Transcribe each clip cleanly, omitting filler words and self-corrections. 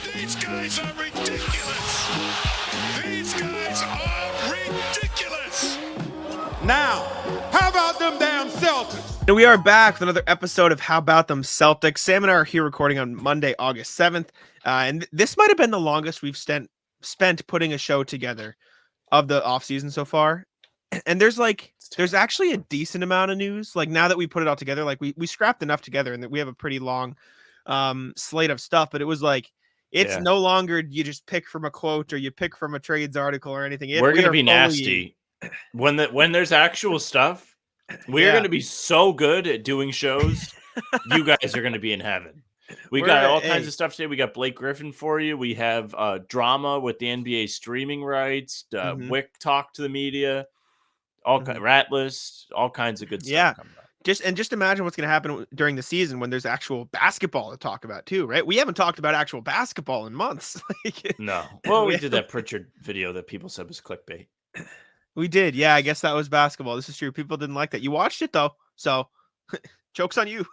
These guys are ridiculous. These guys are ridiculous. Now, how about them damn Celtics? And we are back with another episode of How About Them Celtics. Sam and I are here recording on Monday, August 7th. And this might have been the longest we've spent putting a show together of the offseason so far. And there's actually a decent amount of news. Like now that we put it all together, like we scrapped enough together and that we have a pretty long slate of stuff. But it was like, it's no longer you just pick from a quote or you pick from a trades article or anything. We're going to be nasty. When there's actual stuff, we're going to be so good at doing shows. You guys are going to be in heaven. We got all kinds of stuff today. We got Blake Griffin for you. We have drama with the NBA streaming rights. Wyc talk to the media. Rat list. All kinds of good stuff coming up. Just imagine what's going to happen during the season when there's actual basketball to talk about too, right? We haven't talked about actual basketball in months. No. Well, we did that Pritchard video that people said was clickbait. We did. Yeah, I guess that was basketball. This is true. People didn't like that. You watched it though. So joke's on you.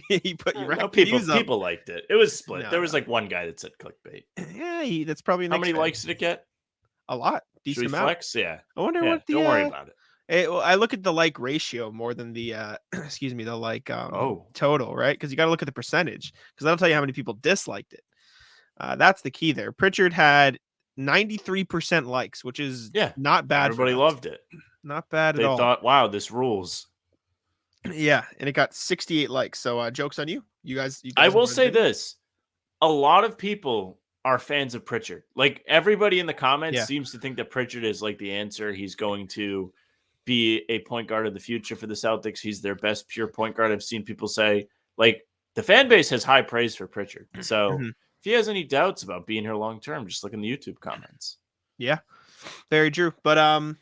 People liked it. It was split. There was like one guy that said clickbait. Yeah, that's probably how many likes did it get? A lot. Decent amount. Flex? Yeah. I wonder what the don't worry about it. I look at the like ratio more than the the like total, right? Because you got to look at the percentage because that'll tell you how many people disliked it. That's the key there. Pritchard had 93% likes, which is not bad. Everybody loved it. Not bad at all. They thought, wow, this rules. Yeah, and it got 68 likes. So joke's on you. You guys I will say this. A lot of people are fans of Pritchard. Like everybody in the comments seems to think that Pritchard is like the answer. He's going to be a point guard of the future for the Celtics. He's their best pure point guard. I've seen people say, like, the fan base has high praise for Pritchard. So if he has any doubts about being here long term, just look in the YouTube comments. Yeah, very true. But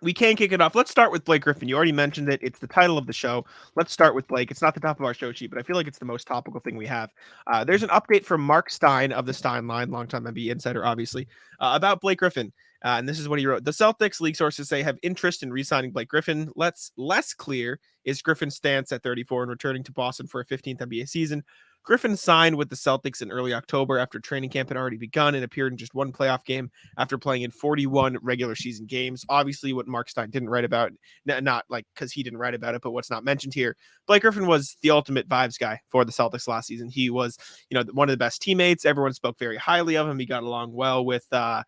we can kick it off. Let's start with Blake Griffin. You already mentioned it. It's the title of the show. Let's start with Blake. It's not the top of our show sheet, but I feel like it's the most topical thing we have. There's an update from Mark Stein of the Stein Line, longtime NBA insider, obviously, about Blake Griffin. And this is what he wrote. The Celtics, league sources say, have interest in re-signing Blake Griffin. Less clear is Griffin's stance at 34 and returning to Boston for a 15th NBA season. Griffin signed with the Celtics in early October after training camp had already begun and appeared in just one playoff game after playing in 41 regular season games. Obviously, what Mark Stein didn't write about, not like because he didn't write about it, but what's not mentioned here, Blake Griffin was the ultimate vibes guy for the Celtics last season. He was, one of the best teammates. Everyone spoke very highly of him. He got along well with, the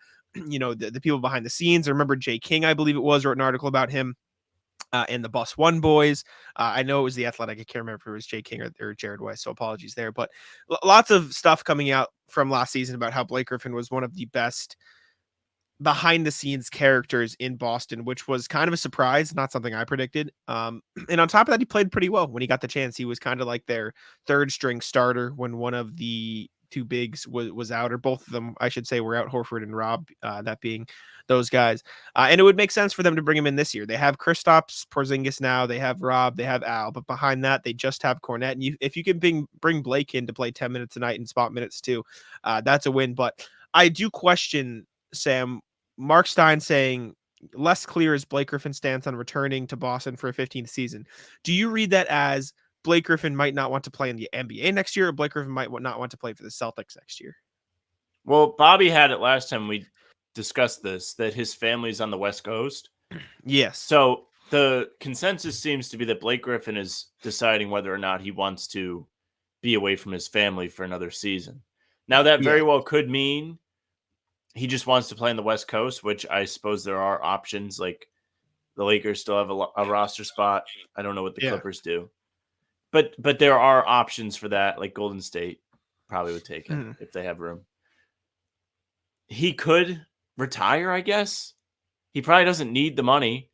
people behind the scenes. I remember Jay King, I believe it was, wrote an article about him. And the Bus One boys. I know it was The Athletic. I can't remember if it was Jay King or Jared Weiss, so apologies there. But lots of stuff coming out from last season about how Blake Griffin was one of the best behind-the-scenes characters in Boston, which was kind of a surprise, not something I predicted. And on top of that, he played pretty well when he got the chance. He was kind of like their third-string starter when one of the two bigs was out, or both of them, I should say, were out, Horford and Rob, that being those guys. And it would make sense for them to bring him in this year. They have Kristaps Porzingis now, they have Rob, they have Al, but behind that, they just have Cornette. And if you can bring Blake in to play 10 minutes a night and spot minutes too, that's a win. But I do question, Sam, Mark Stein saying less clear is Blake Griffin's stance on returning to Boston for a 15th season. Do you read that as Blake Griffin might not want to play in the NBA next year, or Blake Griffin might not want to play for the Celtics next year? Well, Bobby had it last time we discussed this, that his family's on the West Coast. Yes. So the consensus seems to be that Blake Griffin is deciding whether or not he wants to be away from his family for another season. Now, that very well could mean he just wants to play on the West Coast, which I suppose there are options. Like the Lakers still have a roster spot. I don't know what the Clippers do. But there are options for that, like Golden State probably would take him if they have room. He could retire, I guess. He probably doesn't need the money,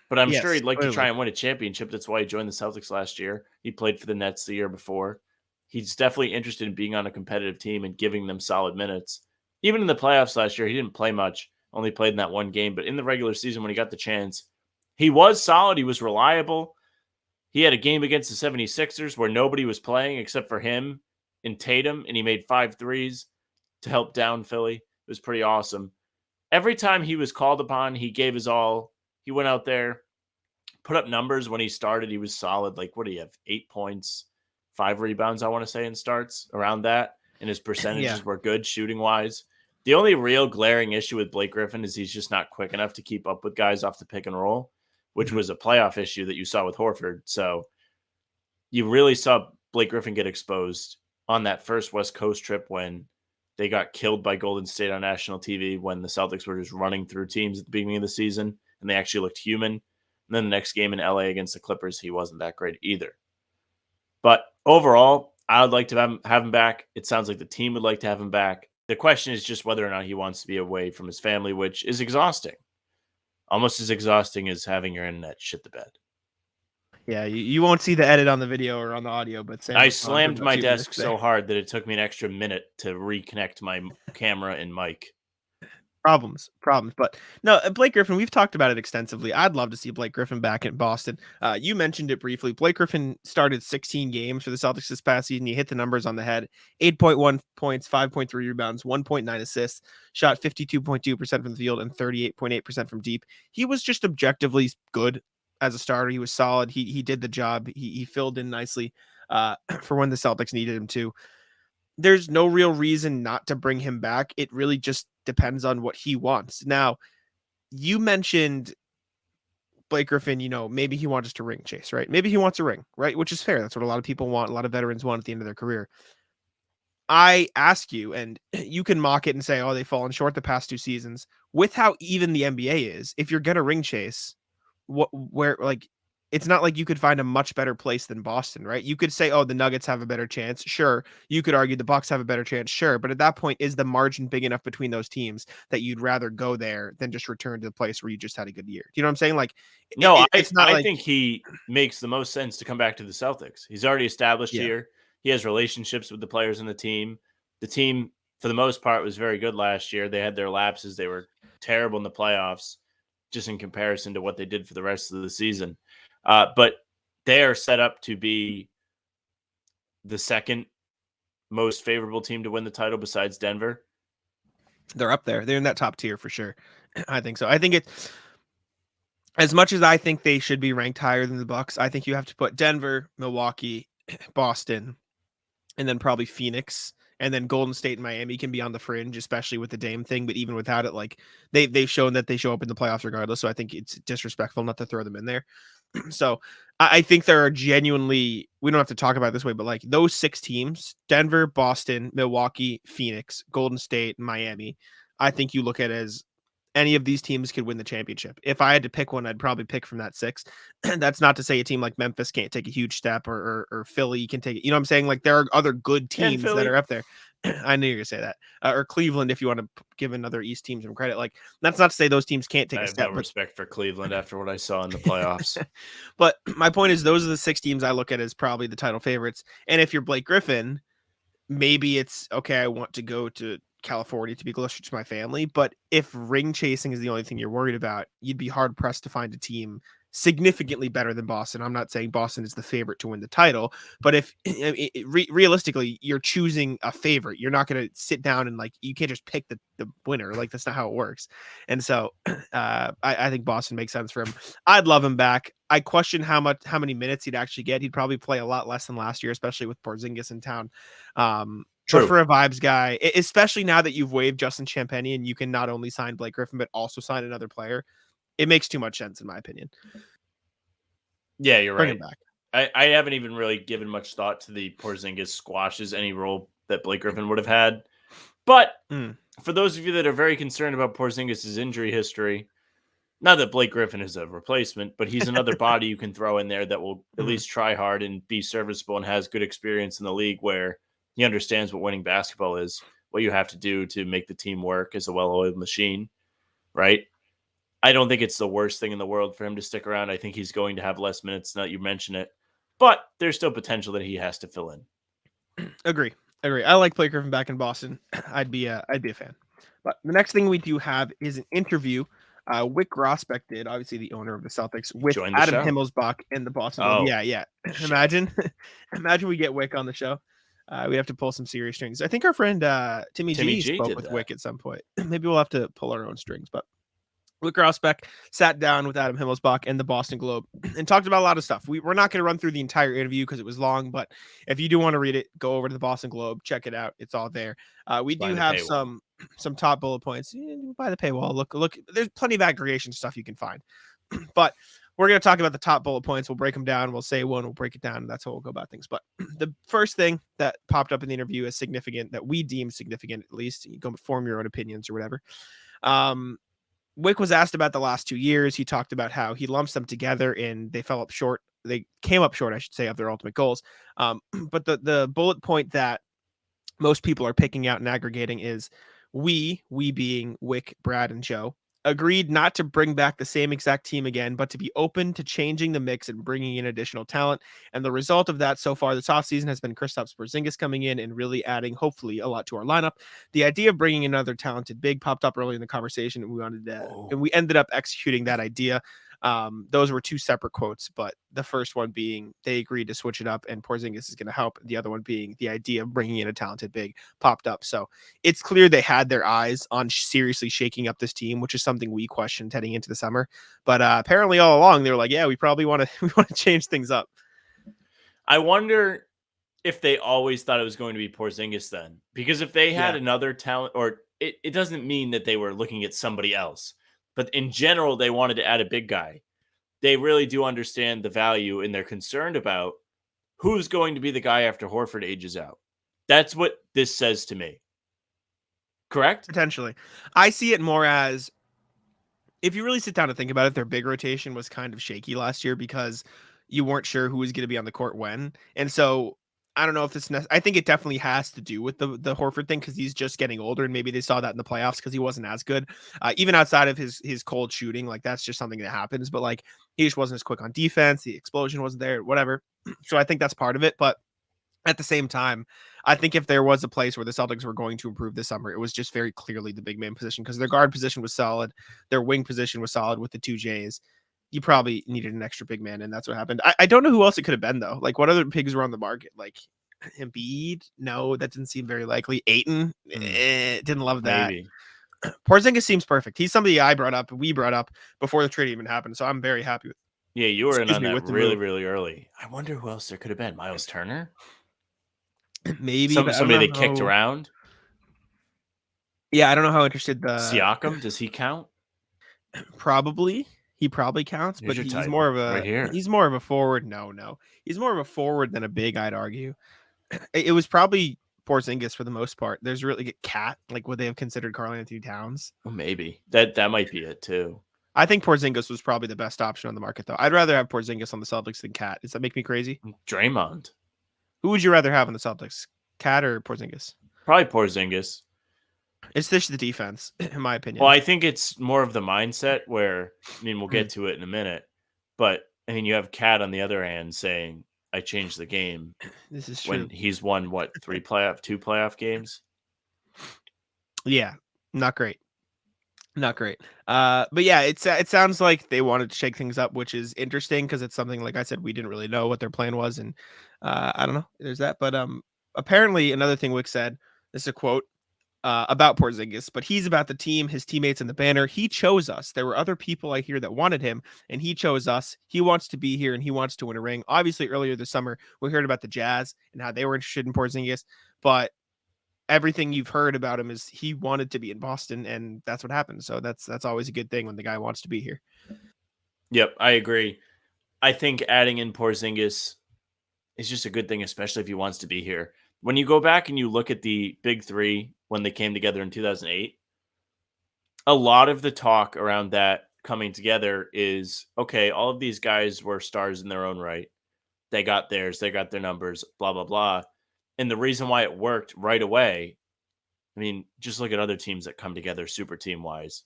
but I'm sure he'd like to try and win a championship. That's why he joined the Celtics last year. He played for the Nets the year before. He's definitely interested in being on a competitive team and giving them solid minutes. Even in the playoffs last year, he didn't play much, only played in that one game. But in the regular season, when he got the chance, he was solid. He was reliable. He had a game against the 76ers where nobody was playing except for him and Tatum, and he made 5 threes to help down Philly. It was pretty awesome. Every time he was called upon, he gave his all. He went out there, put up numbers. When he started, he was solid. Like, what do you have? 8 points, 5 rebounds, I want to say, in starts, around that. and his percentages were good shooting wise. The only real glaring issue with Blake Griffin is he's just not quick enough to keep up with guys off the pick and roll, which was a playoff issue that you saw with Horford. So you really saw Blake Griffin get exposed on that first West Coast trip when they got killed by Golden State on national TV, when the Celtics were just running through teams at the beginning of the season and they actually looked human. And then the next game in LA against the Clippers, he wasn't that great either. But overall, I would like to have him back. It sounds like the team would like to have him back. The question is just whether or not he wants to be away from his family, which is exhausting. Almost as exhausting as having your internet shit the bed. Yeah, you won't see the edit on the video or on the audio, but Sam I slammed my desk so hard that it took me an extra minute to reconnect my camera and mic. Problems. But no, Blake Griffin, we've talked about it extensively. I'd love to see Blake Griffin back in Boston. You mentioned it briefly. Blake Griffin started 16 games for the Celtics this past season. He hit the numbers on the head. 8.1 points, 5.3 rebounds, 1.9 assists, shot 52.2% from the field and 38.8% from deep. He was just objectively good as a starter. He was solid. He did the job. He filled in nicely for when the Celtics needed him to. There's no real reason not to bring him back. It really just depends on what he wants. Now, you mentioned Blake Griffin, maybe he wants to ring chase, right? Maybe he wants a ring, right? Which is fair. That's what a lot of people want. A lot of veterans want at the end of their career. I ask you, and you can mock it and say, oh, they've fallen short the past 2 seasons. With how even the NBA is, if you're going to ring chase, it's not like you could find a much better place than Boston, right? You could say, oh, the Nuggets have a better chance. Sure. You could argue the Bucks have a better chance. Sure. But at that point, is the margin big enough between those teams that you'd rather go there than just return to the place where you just had a good year? Do you know what I'm saying? Like, no, I think he makes the most sense to come back to the Celtics. He's already established here. He has relationships with the players in the team. The team, for the most part, was very good last year. They had their lapses. They were terrible in the playoffs, just in comparison to what they did for the rest of the season. But they are set up to be the second most favorable team to win the title besides Denver. They're up there. They're in that top tier for sure. I think so. I think it's as much as I think they should be ranked higher than the Bucks. I think you have to put Denver, Milwaukee, Boston, and then probably Phoenix. And then Golden State and Miami can be on the fringe, especially with the Dame thing. But even without it, like they've shown that they show up in the playoffs regardless. So I think it's disrespectful not to throw them in there. So I think there are genuinely, we don't have to talk about it this way, but like those 6 teams, Denver, Boston, Milwaukee, Phoenix, Golden State, Miami, I think you look at it as any of these teams could win the championship. If I had to pick one, I'd probably pick from that 6. That's not to say a team like Memphis can't take a huge step or Philly can take it. You know what I'm saying? Like there are other good teams that are up there. I knew you were going to say that. Or Cleveland, if you want to give another East team some credit. Like that's not to say those teams can't take a step. I have no respect for Cleveland after what I saw in the playoffs. But my point is those are the 6 teams I look at as probably the title favorites. And if you're Blake Griffin, maybe it's okay, I want to go to California to be closer to my family. But if ring chasing is the only thing you're worried about, you'd be hard pressed to find a team significantly better than Boston. I'm not saying Boston is the favorite to win the title, but if realistically you're choosing a favorite, you're not going to sit down and like, you can't just pick the winner. Like that's not how it works. And so I think Boston makes sense for him. I'd love him back. I question how many minutes he'd actually get. He'd probably play a lot less than last year, especially with Porzingis in town. True. But for a vibes guy, especially now that you've waived Justin Champagnie and you can not only sign Blake Griffin, but also sign another player, it makes too much sense in my opinion. Yeah, you're Bring right. him back. I haven't even really given much thought to the Porzingis squashes any role that Blake Griffin would have had. But for those of you that are very concerned about Porzingis' injury history, not that Blake Griffin is a replacement, but he's another body you can throw in there that will at least try hard and be serviceable and has good experience in the league where he understands what winning basketball is, what you have to do to make the team work as a well-oiled machine, right? I don't think it's the worst thing in the world for him to stick around. I think he's going to have less minutes now that you mention it, but there's still potential that he has to fill in. Agree. I like Blake Griffin back in Boston. I'd be a fan. But the next thing we do have is an interview Wyc Grousbeck did, obviously the owner of the Celtics, with Adam Himmelsbach and the Boston Globe. Yeah. Imagine we get Wyc on the show. We have to pull some serious strings. I think our friend Timmy G spoke with Wyc at some point. Maybe we'll have to pull our own strings, but Wyc Grousbeck sat down with Adam Himmelsbach and the Boston Globe and talked about a lot of stuff. We're not going to run through the entire interview because it was long, but if you do want to read it, go over to the Boston Globe, check it out. It's all there. We do have some top bullet points. By the paywall, look. There's plenty of aggregation stuff you can find, but we're going to talk about the top bullet points. We'll break them down. We'll say one, we'll break it down. And that's how we'll go about things. But the first thing that popped up in the interview as significant, that we deem significant, at least, you go form your own opinions or whatever. Wyc was asked about the last 2 years. He talked about how he lumps them together and they fell up short. They came up short, I should say, of their ultimate goals. But the bullet point that most people are picking out and aggregating is we being Wyc, Brad, and Joe, agreed not to bring back the same exact team again, but to be open to changing the mix and bringing in additional talent. And the result of that so far this offseason has been Kristaps Porzingis coming in and really adding, hopefully, a lot to our lineup. The idea of bringing another talented big popped up early in the conversation, and we ended up executing that idea. Those were two separate quotes, but the first one being they agreed to switch it up and Porzingis is going to help. The other one being the idea of bringing in a talented big popped up. So it's clear they had their eyes on seriously shaking up this team, which is something we questioned heading into the summer. But apparently all along they were like, yeah, we probably want to change things up. I wonder if they always thought it was going to be Porzingis then, because if they had another talent, or it doesn't mean that they were looking at somebody else. But in general, they wanted to add a big guy. They really do understand the value, and they're concerned about who's going to be the guy after Horford ages out. That's what this says to me. Correct? Potentially. I see it more as, if you really sit down and think about it, their big rotation was kind of shaky last year because you weren't sure who was going to be on the court when. And so I don't know if this, I think it definitely has to do with the Horford thing because he's just getting older, and maybe they saw that in the playoffs because he wasn't as good. Even outside of his cold shooting, like that's just something that happens. But like he just wasn't as quick on defense. The explosion wasn't there, whatever. So I think that's part of it. But at the same time, I think if there was a place where the Celtics were going to improve this summer, it was just very clearly the big man position because their guard position was solid. Their wing position was solid with the two J's. You probably needed an extra big man, and that's what happened. I don't know who else it could have been, though. Like, what other pigs were on the market? Like, Embiid? No, that didn't seem very likely. Ayton? Didn't love that. Maybe. Porzingis seems perfect. He's somebody we brought up before the trade even happened, so I'm very happy with. Yeah, you were in on that really early. I wonder who else there could have been. Miles Turner? Maybe. Somebody they kicked around? Yeah, I don't know how interested the... Siakam, does he count? Probably. He probably counts, but he's more of a forward. No. He's more of a forward than a big, I'd argue. It was probably Porzingis for the most part. There's really a Cat. Like, would they have considered Karl-Anthony Towns? Well, maybe. That might be it, too. I think Porzingis was probably the best option on the market, though. I'd rather have Porzingis on the Celtics than Cat. Does that make me crazy? Draymond. Who would you rather have on the Celtics? Cat or Porzingis? Probably Porzingis. It's just the defense, in my opinion. Well, I think it's more of the mindset where, we'll get to it in a minute, but you have Cat on the other hand saying, I changed the game. This is true. When he's won, two playoff games? Yeah, not great. But yeah, it sounds like they wanted to shake things up, which is interesting because it's something, like I said, we didn't really know what their plan was. And I don't know, there's that. But apparently another thing Wyc said, this is a quote, about Porzingis, but he's about the team, his teammates, and the banner. He chose us. There were other people I hear that wanted him, and he chose us. He wants to be here, and he wants to win a ring. Obviously, earlier this summer, we heard about the Jazz and how they were interested in Porzingis, but everything you've heard about him is he wanted to be in Boston, and that's what happened. So that's always a good thing when the guy wants to be here. Yep, I agree. I think adding in Porzingis is just a good thing, especially if he wants to be here. When you go back and you look at the big three when they came together in 2008, a lot of the talk around that coming together is, okay, all of these guys were stars in their own right. They got theirs, they got their numbers, blah, blah, blah. And the reason why it worked right away, just look at other teams that come together super team-wise.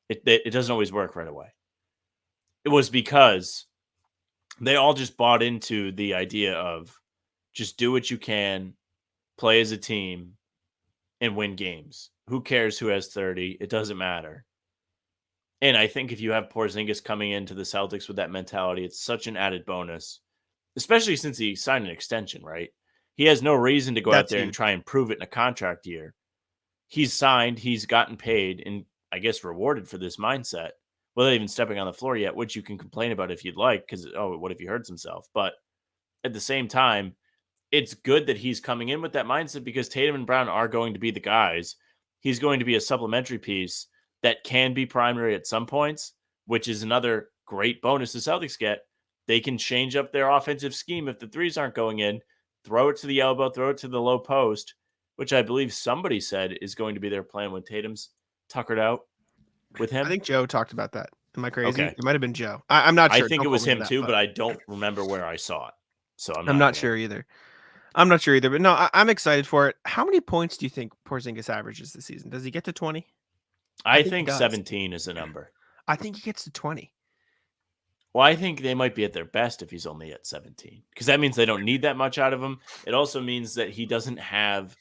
It doesn't always work right away. It was because they all just bought into the idea of just do what you can, play as a team, and win games. Who cares who has 30? It doesn't matter. And I think if you have Porzingis coming into the Celtics with that mentality, it's such an added bonus, especially since he signed an extension, right? He has no reason to go out there and try and prove it in a contract year. He's signed, he's gotten paid, and I guess, rewarded for this mindset without even stepping on the floor yet, which you can complain about if you'd like, because, what if he hurts himself? But at the same time, it's good that he's coming in with that mindset because Tatum and Brown are going to be the guys. He's going to be a supplementary piece that can be primary at some points, which is another great bonus the Celtics get. They can change up their offensive scheme if the threes aren't going in, throw it to the elbow, throw it to the low post, which I believe somebody said is going to be their plan when Tatum's tuckered out with him. I think Joe talked about that. Am I crazy? Okay. It might have been Joe. I'm not sure. I think Don't it was quote me on him that, too, but I don't remember where I saw it. So I'm not sure either. I'm not sure either, but no, I'm excited for it. How many points do you think Porzingis averages this season? Does he get to 20? I think 17 is the number. I think he gets to 20. Well, I think they might be at their best if he's only at 17, because that means they don't need that much out of him. It also means that he doesn't have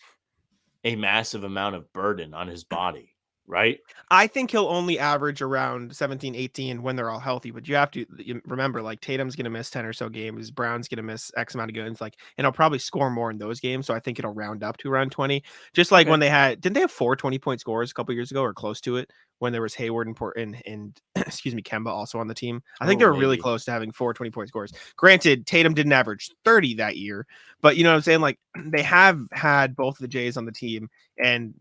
a massive amount of burden on his body, right? I think he'll only average around 17, 18 when they're all healthy, but you have to remember, like, Tatum's going to miss 10 or so games. Brown's going to miss X amount of games, and he'll probably score more in those games. So I think it'll round up to around 20. Just like when didn't they have 4 20-point scorers a couple years ago or close to it when there was Hayward and excuse me, Kemba also on the team? I think they were really close to having 4 20-point scorers. Granted, Tatum didn't average 30 that year, but you know what I'm saying? Like, they have had both of the Jays on the team and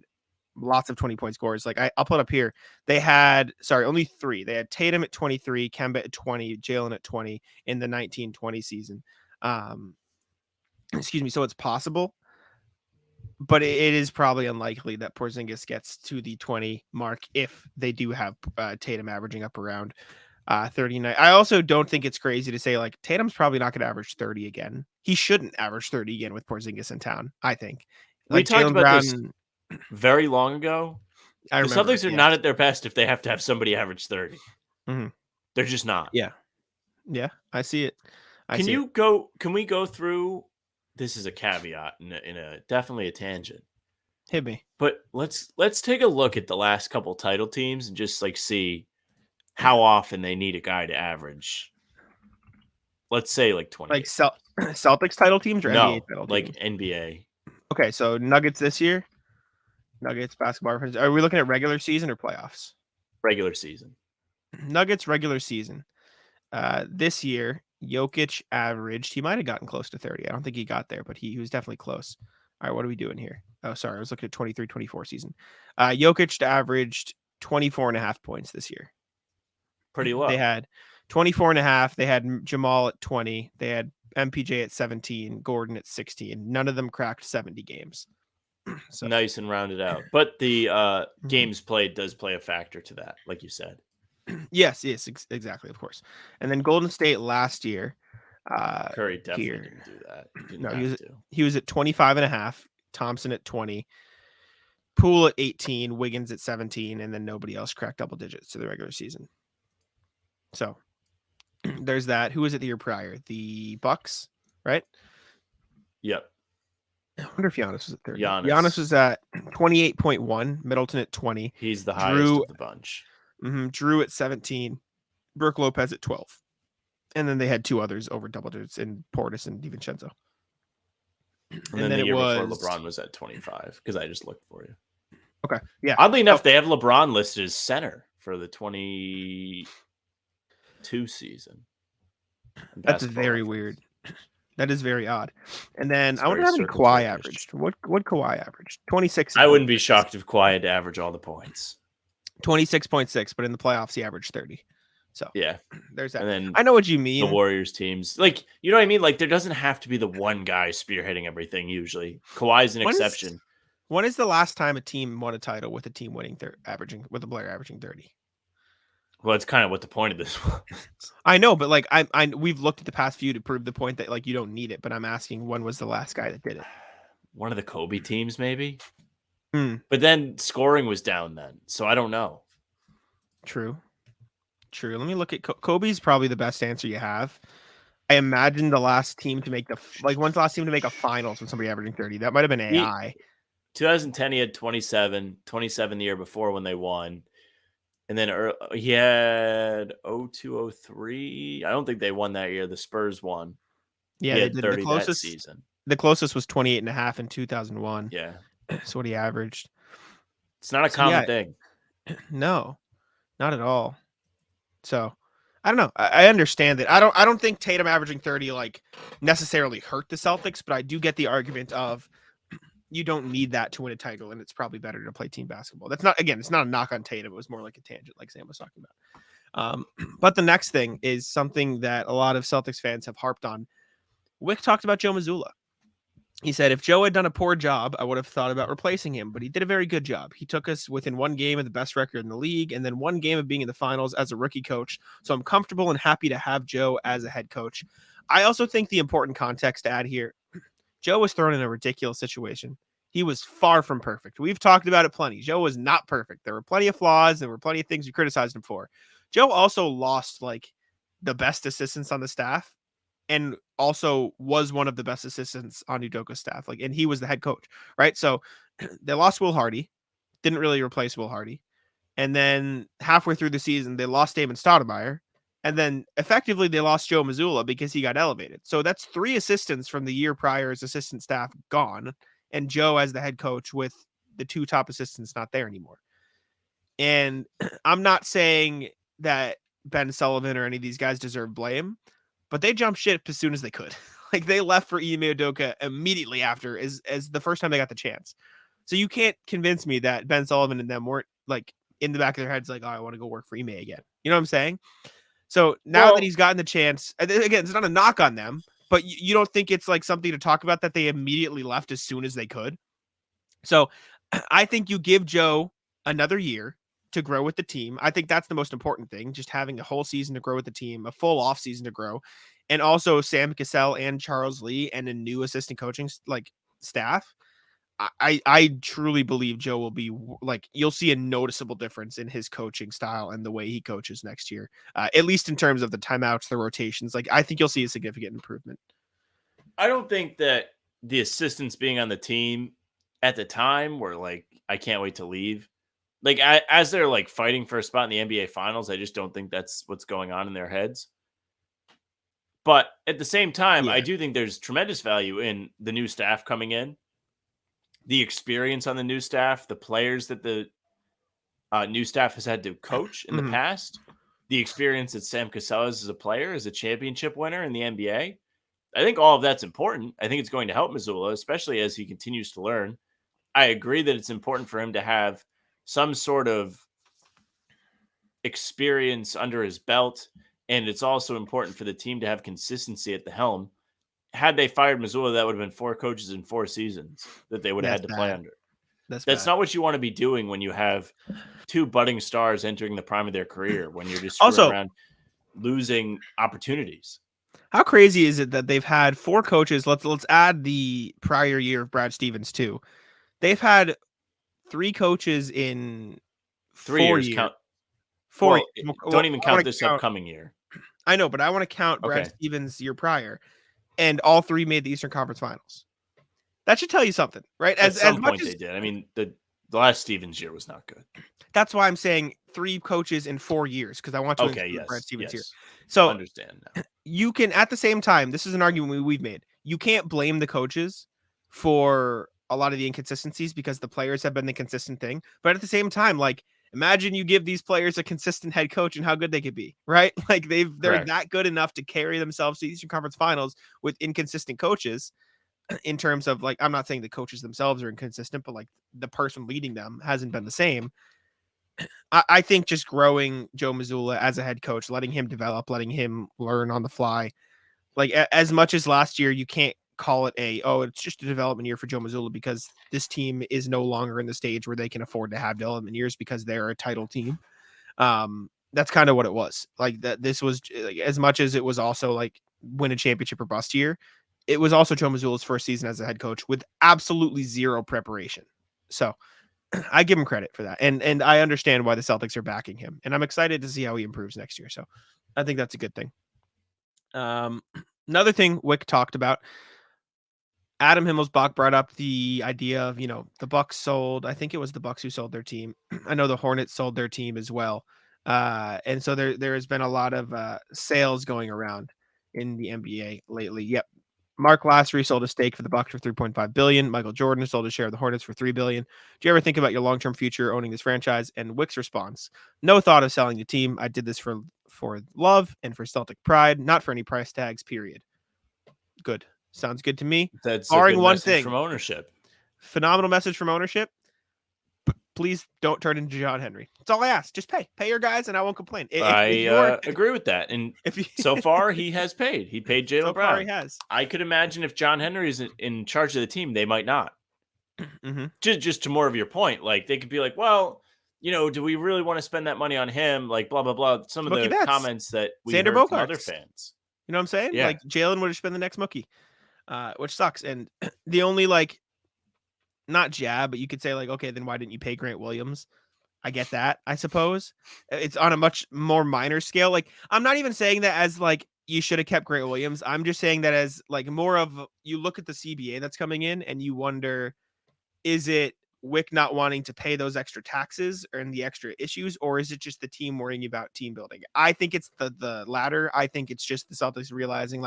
lots of 20-point scores. Like, I'll put up here. They had, only 3. They had Tatum at 23, Kemba at 20, Jaylen at 20 in the 1920 season. Excuse me. So it's possible, but it is probably unlikely that Porzingis gets to the 20 mark if they do have Tatum averaging up around 39. I also don't think it's crazy to say, like, Tatum's probably not going to average 30 again. He shouldn't average 30 again with Porzingis in town, I think. We talked about this very long ago. The Celtics are not at their best if they have to have somebody average 30. Mm-hmm. They're just not. Yeah, I see it. Can we go through? This is a caveat in a definitely a tangent. Hit me. But let's take a look at the last couple title teams and just like see how often they need a guy to average. Let's say like 20. Like Celtics title teams or NBA title teams? Like NBA. Okay, so Nuggets this year. Nuggets basketball reference. Are we looking at regular season or playoffs? Regular season. Nuggets regular season. This year, Jokic averaged. He might have gotten close to 30. I don't think he got there, but he was definitely close. All right, what are we doing here? Oh, sorry, I was looking at 23-24 season. Jokic averaged 24.5 points this year. Pretty low. They had 24.5. They had Jamal at 20. They had MPJ at 17. Gordon at 16. None of them cracked 70 games. So nice and rounded out. But the games played does play a factor to that, like you said. Yes, exactly, of course. And then Golden State last year. Curry definitely didn't do that. He was at 25.5. Thompson at 20. Poole at 18. Wiggins at 17. And then nobody else cracked double digits to the regular season. So there's that. Who was it the year prior? The Bucks, right? Yep. I wonder if Giannis was at 30. Giannis was at 28.1. Middleton at 20. He's the highest of the bunch. Drew at 17. Brook Lopez at 12. And then they had 2 others over double digits in Portis and DiVincenzo. And then the year before LeBron was at 25 because I just looked for you. Okay. Yeah. Oddly enough, they have LeBron listed as center for the 22 season. That's very weird. That is very odd. And then I wonder how many Kawhi averaged. What Kawhi averaged? 26. I wouldn't be shocked if Kawhi had to average all the points. 26.6, but in the playoffs he averaged 30. So yeah, there's that. And then I know what you mean. The Warriors teams, like, you know what I mean? Like, there doesn't have to be the one guy spearheading everything. Usually, Kawhi's an exception. When is the last time a team won a title with a team winning with a player averaging 30? Well, it's kind of what the point of this was. I know, but like we've looked at the past few to prove the point that like you don't need it. But I'm asking, when was the last guy that did it? One of the Kobe teams, maybe. But then scoring was down then, so I don't know. True. Let me look at Kobe's probably the best answer you have. I imagine the last team to make when's the last team to make a finals when somebody averaging 30? That might have been AI. 2010, he had 27 the year before when they won. And then he had 02-03. I don't think they won that year. The Spurs won. Yeah, he had 30 the closest, that season. The closest was 28.5 in 2001. Yeah. That's what he averaged. It's not a common thing. No, not at all. So I don't know. I understand it. I don't think Tatum averaging 30 like necessarily hurt the Celtics, but I do get the argument of you don't need that to win a title, and it's probably better to play team basketball. That's not, again, it's not a knock on Tatum. It was more like a tangent, like Sam was talking about. But the next thing is something that a lot of Celtics fans have harped on. Wyc talked about Joe Mazzulla. He said, if Joe had done a poor job, I would have thought about replacing him, but he did a very good job. He took us within one game of the best record in the league and then one game of being in the finals as a rookie coach. So I'm comfortable and happy to have Joe as a head coach. I also think the important context to add here, Joe was thrown in a ridiculous situation. He was far from perfect. We've talked about it plenty. Joe was not perfect. There were plenty of flaws. There were plenty of things we criticized him for. Joe also lost like the best assistants on the staff, and also was one of the best assistants on Udoka's staff. Like, and he was the head coach, right? So they lost Will Hardy, didn't really replace Will Hardy. And then halfway through the season, they lost Damon Stoudemire. And then effectively they lost Joe Mazzulla because he got elevated. So that's 3 assistants from the year prior as assistant staff gone. And Joe as the head coach with the 2 top assistants not there anymore. And I'm not saying that Ben Sullivan or any of these guys deserve blame, but they jumped ship as soon as they could. Like, they left for Ime Udoka immediately after as the first time they got the chance. So you can't convince me that Ben Sullivan and them weren't like in the back of their heads like, oh, I want to go work for Ime again. You know what I'm saying? So now that he's gotten the chance, again, it's not a knock on them, but you don't think it's like something to talk about that they immediately left as soon as they could? So I think you give Joe another year to grow with the team. I think that's the most important thing, just having a whole season to grow with the team, a full off season to grow. And also Sam Cassell and Charles Lee and a new assistant coaching like staff. I truly believe Joe will be like, you'll see a noticeable difference in his coaching style and the way he coaches next year, at least in terms of the timeouts, the rotations. Like, I think you'll see a significant improvement. I don't think that the assistants being on the team at the time were like, I can't wait to leave. Like, as they're like fighting for a spot in the NBA Finals, I just don't think that's what's going on in their heads. But at the same time, I do think there's tremendous value in the new staff coming in, the experience on the new staff, the players that the new staff has had to coach in the past, the experience that Sam Cassell has as a player, as a championship winner in the NBA. I think all of that's important. I think it's going to help Mazzulla, especially as he continues to learn. I agree that it's important for him to have some sort of experience under his belt, and it's also important for the team to have consistency at the helm. Had they fired Mazzulla, that would have been 4 coaches in 4 seasons that they would have had to play under. That's not what you want to be doing when you have 2 budding stars entering the prime of their career, when you're just screwing around losing opportunities. How crazy is it that they've had 4 coaches? Let's add the prior year of Brad Stevens too. They've had 3 coaches in 3 years. Count 4. Don't even count this upcoming year. I know, but I want to count Brad Stevens year prior, and all 3 made the Eastern Conference Finals. That should tell you something, right? At some point they did. I mean, the last Stevens year was not good. That's why I'm saying 3 coaches in 4 years, because I want to include Brad Stevens here. So understand now. You can, at the same time, this is an argument we've made. You can't blame the coaches for a lot of the inconsistencies because the players have been the consistent thing. But at the same time, like, imagine you give these players a consistent head coach and how good they could be, right? Like, they're that good enough to carry themselves to the Eastern Conference Finals with inconsistent coaches. In terms of, like, I'm not saying the coaches themselves are inconsistent, but like the person leading them hasn't been the same. I think just growing Joe Mazzulla as a head coach, letting him develop, letting him learn on the fly, like as much as last year, you can't call it it's just a development year for Joe Mazzulla because this team is no longer in the stage where they can afford to have development years because they're a title team. That's kind of what it was. Like, that this was, like, as much as it was also like win a championship or bust year, it was also Joe Mazzulla's first season as a head coach with absolutely zero preparation. So I give him credit for that. And I understand why the Celtics are backing him. And I'm excited to see how he improves next year. So I think that's a good thing. Another thing Wyc talked about, Adam Himmelsbach brought up the idea of, the Bucks sold. I think it was the Bucks who sold their team. I know the Hornets sold their team as well. And so there has been a lot of sales going around in the NBA lately. Yep. Mark Lassery sold a stake for the Bucks for $3.5 billion. Michael Jordan sold a share of the Hornets for $3 billion. Do you ever think about your long-term future owning this franchise? And Wyc's response: no thought of selling the team. I did this for love and for Celtic pride, not for any price tags, period. Good. Sounds good to me. That's barring a good one message thing from ownership. Phenomenal message from ownership. But please don't turn into John Henry. That's all I ask. Just pay your guys, and I won't complain. I agree with that. And so far, he has paid. He paid Jaylen Brown. Far he has. I could imagine if John Henry is in charge of the team, they might not. Mm-hmm. Just to more of your point, like they could be like, well, do we really want to spend that money on him? Like blah blah blah. Some of the comments that we heard from other fans. You know what I'm saying? Yeah. Like Jaylen would have been the next Mookie, which sucks. And the only not jab, but you could say okay, then why didn't you pay Grant Williams? I get that. I suppose it's on a much more minor scale. Like I'm not even saying that as you should have kept Grant Williams. I'm just saying that as more of you look at the CBA that's coming in and you wonder, is it Wyc not wanting to pay those extra taxes and the extra issues, or is it just the team worrying about team building? I think it's the latter. I think it's just the Celtics realizing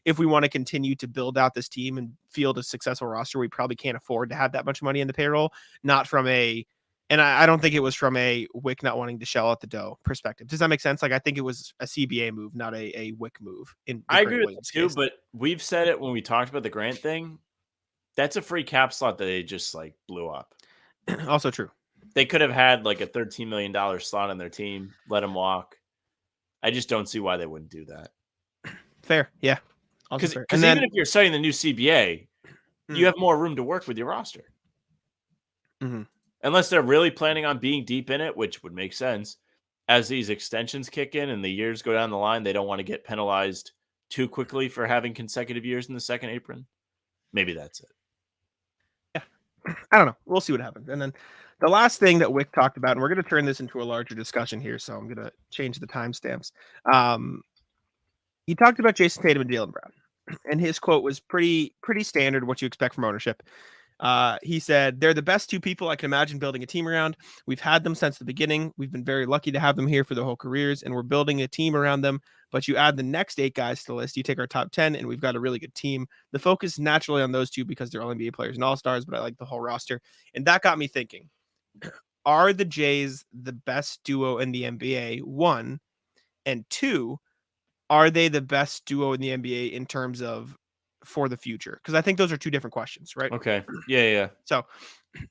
if we want to continue to build out this team and field a successful roster, we probably can't afford to have that much money in the payroll. Not from and I don't think it was from a Wyc not wanting to shell out the dough perspective. Does that make sense? I think it was a CBA move, not a Wyc move. I agree with that too, but we've said it when we talked about the Grant thing. That's a free cap slot that they just blew up. Also true. They could have had a $13 million slot on their team, let him walk. I just don't see why they wouldn't do that. Fair. Yeah. Because even if you're studying the new CBA, you have more room to work with your roster. Mm-hmm. Unless they're really planning on being deep in it, which would make sense. As these extensions kick in and the years go down the line, they don't want to get penalized too quickly for having consecutive years in the second apron. Maybe that's it. I don't know. We'll see what happens. And then the last thing that Wyc talked about, and we're going to turn this into a larger discussion here, so I'm going to change the timestamps. He talked about Jayson Tatum and Jaylen Brown, and his quote was pretty standard, what you expect from ownership. He said, they're the best two people I can imagine building a team around. We've had them since the beginning. We've been very lucky to have them here for their whole careers, and we're building a team around them. But you add the next 8 guys to the list, you take our top 10, and we've got a really good team. The focus is naturally on those two because they're all NBA players and all-stars, but I like the whole roster. And that got me thinking, are the Jays the best duo in the NBA? 1, and 2, are they the best duo in the NBA in terms of for the future? Because I think those are 2 different questions, right? Okay. Yeah. So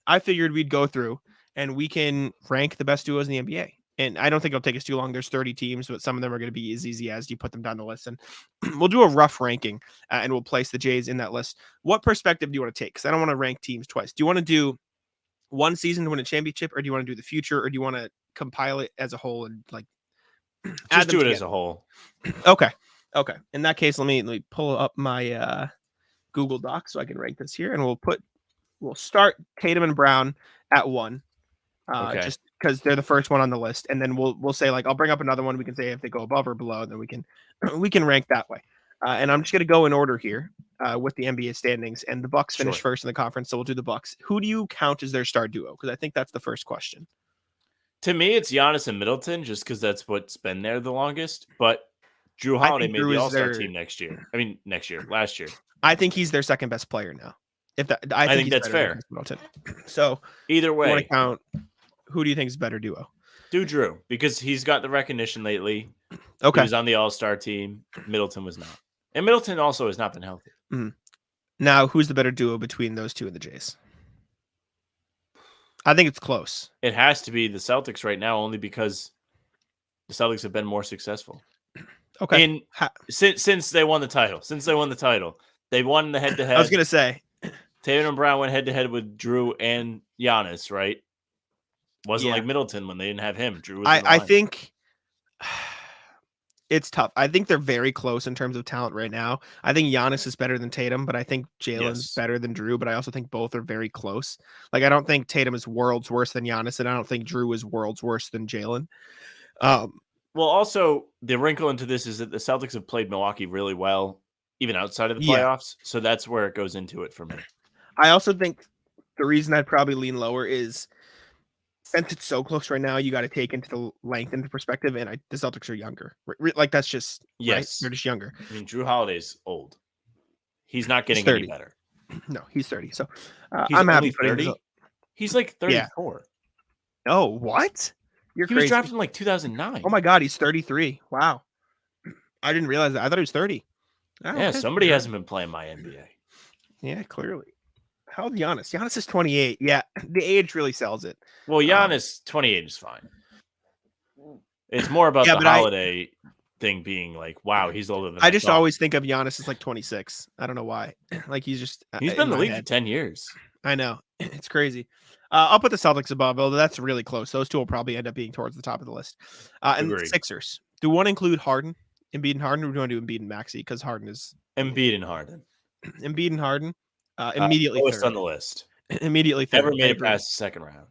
I figured we'd go through and we can rank the best duos in the NBA. And I don't think it'll take us too long. There's 30 teams, but some of them are going to be as easy as you put them down the list. And we'll do a rough ranking and we'll place the Jays in that list. What perspective do you want to take? Because I don't want to rank teams twice. Do you want to do one season to win a championship, or do you want to do the future, or do you want to compile it as a whole and just do it as a whole? Okay. In that case, let me pull up my Google Doc so I can rank this here, and we'll start Tatum and Brown at 1. Just because they're the first one on the list, and then we'll say I'll bring up another one. We can say if they go above or below, then we can rank that way. And I'm just gonna go in order here with the NBA standings, and the Bucks finished first in the conference, so we'll do the Bucks. Who do you count as their star duo? Because I think that's the first question. To me, it's Giannis and Middleton, just because that's what's been there the longest. But Drew Holiday made the All-Star team last year. I think he's their second best player now. I think that's fair. So either way, want to count. Who do you think is better duo? Do Drew, because he's got the recognition lately. Okay. He was on the All-Star team. Middleton was not. And Middleton also has not been healthy. Mm. Now, who's the better duo between those two and the Jays? I think it's close. It has to be the Celtics right now, only because the Celtics have been more successful. Okay. Since they won the title. They won the head-to-head. I was going to say. Tatum and Brown went head-to-head with Drew and Giannis, right? Wasn't like Middleton when they didn't have him. Drew was I think it's tough. I think they're very close in terms of talent right now. I think Giannis is better than Tatum, but I think Jalen's better than Drew, but I also think both are very close. I don't think Tatum is worlds worse than Giannis, and I don't think Drew is worlds worse than Jaylen. Well, also, the wrinkle into this is that the Celtics have played Milwaukee really well, even outside of the playoffs, so that's where it goes into it for me. I also think the reason I'd probably lean lower is since it's so close right now, you got to take into the length into perspective, and the Celtics are younger. That's just yes, right? They're just younger. I mean, Drew Holiday's old. He's not getting 30. any better. No, he's 30. So He's I'm only happy putting 30. He's like 34. Oh, what? You're He crazy. was drafted in like 2009. Oh my God, he's 33. Wow. I didn't realize that. I thought he was 30. Oh, Yeah, okay. somebody hasn't been playing my NBA. Yeah, clearly. How old is Giannis? Giannis is 28. Yeah, the age really sells it. Well, Giannis 28 is fine. It's more about the holiday thing being like, wow, he's older than I just always think of Giannis as like 26. I don't know why. Like he's been in the league for 10 years. I know. It's crazy. I'll put the Celtics above, although that's really close. Those two will probably end up being towards the top of the list. And the Sixers. Do we want to include Harden? Embiid and Harden, or do we want to do Embiid and Maxey? Because Harden is Embiid and Harden. Embiid and Harden. Immediately lowest third. on the list. Immediately third. Never made it past the second round.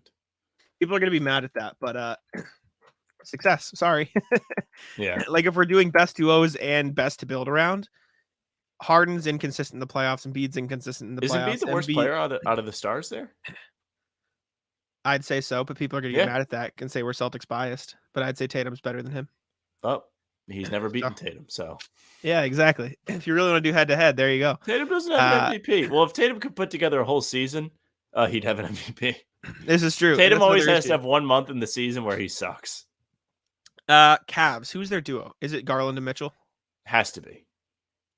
People are going to be mad at that, but success. Sorry. Yeah. Like if we're doing best duos and best to build around, Harden's inconsistent in the playoffs. Embiid's inconsistent in the playoffs. Is Embiid the worst player out of the stars there? I'd say so, but people are going to get mad at that and say we're Celtics biased. But I'd say Tatum's better than him. Oh, he's never beaten Tatum, so. Yeah, exactly. If you really want to do head-to-head, there you go. Tatum doesn't have an MVP. Well, if Tatum could put together a whole season, he'd have an MVP. This is true. Tatum always has to have 1 month in the season where he sucks. Cavs. Who's their duo? Is it Garland and Mitchell? Has to be.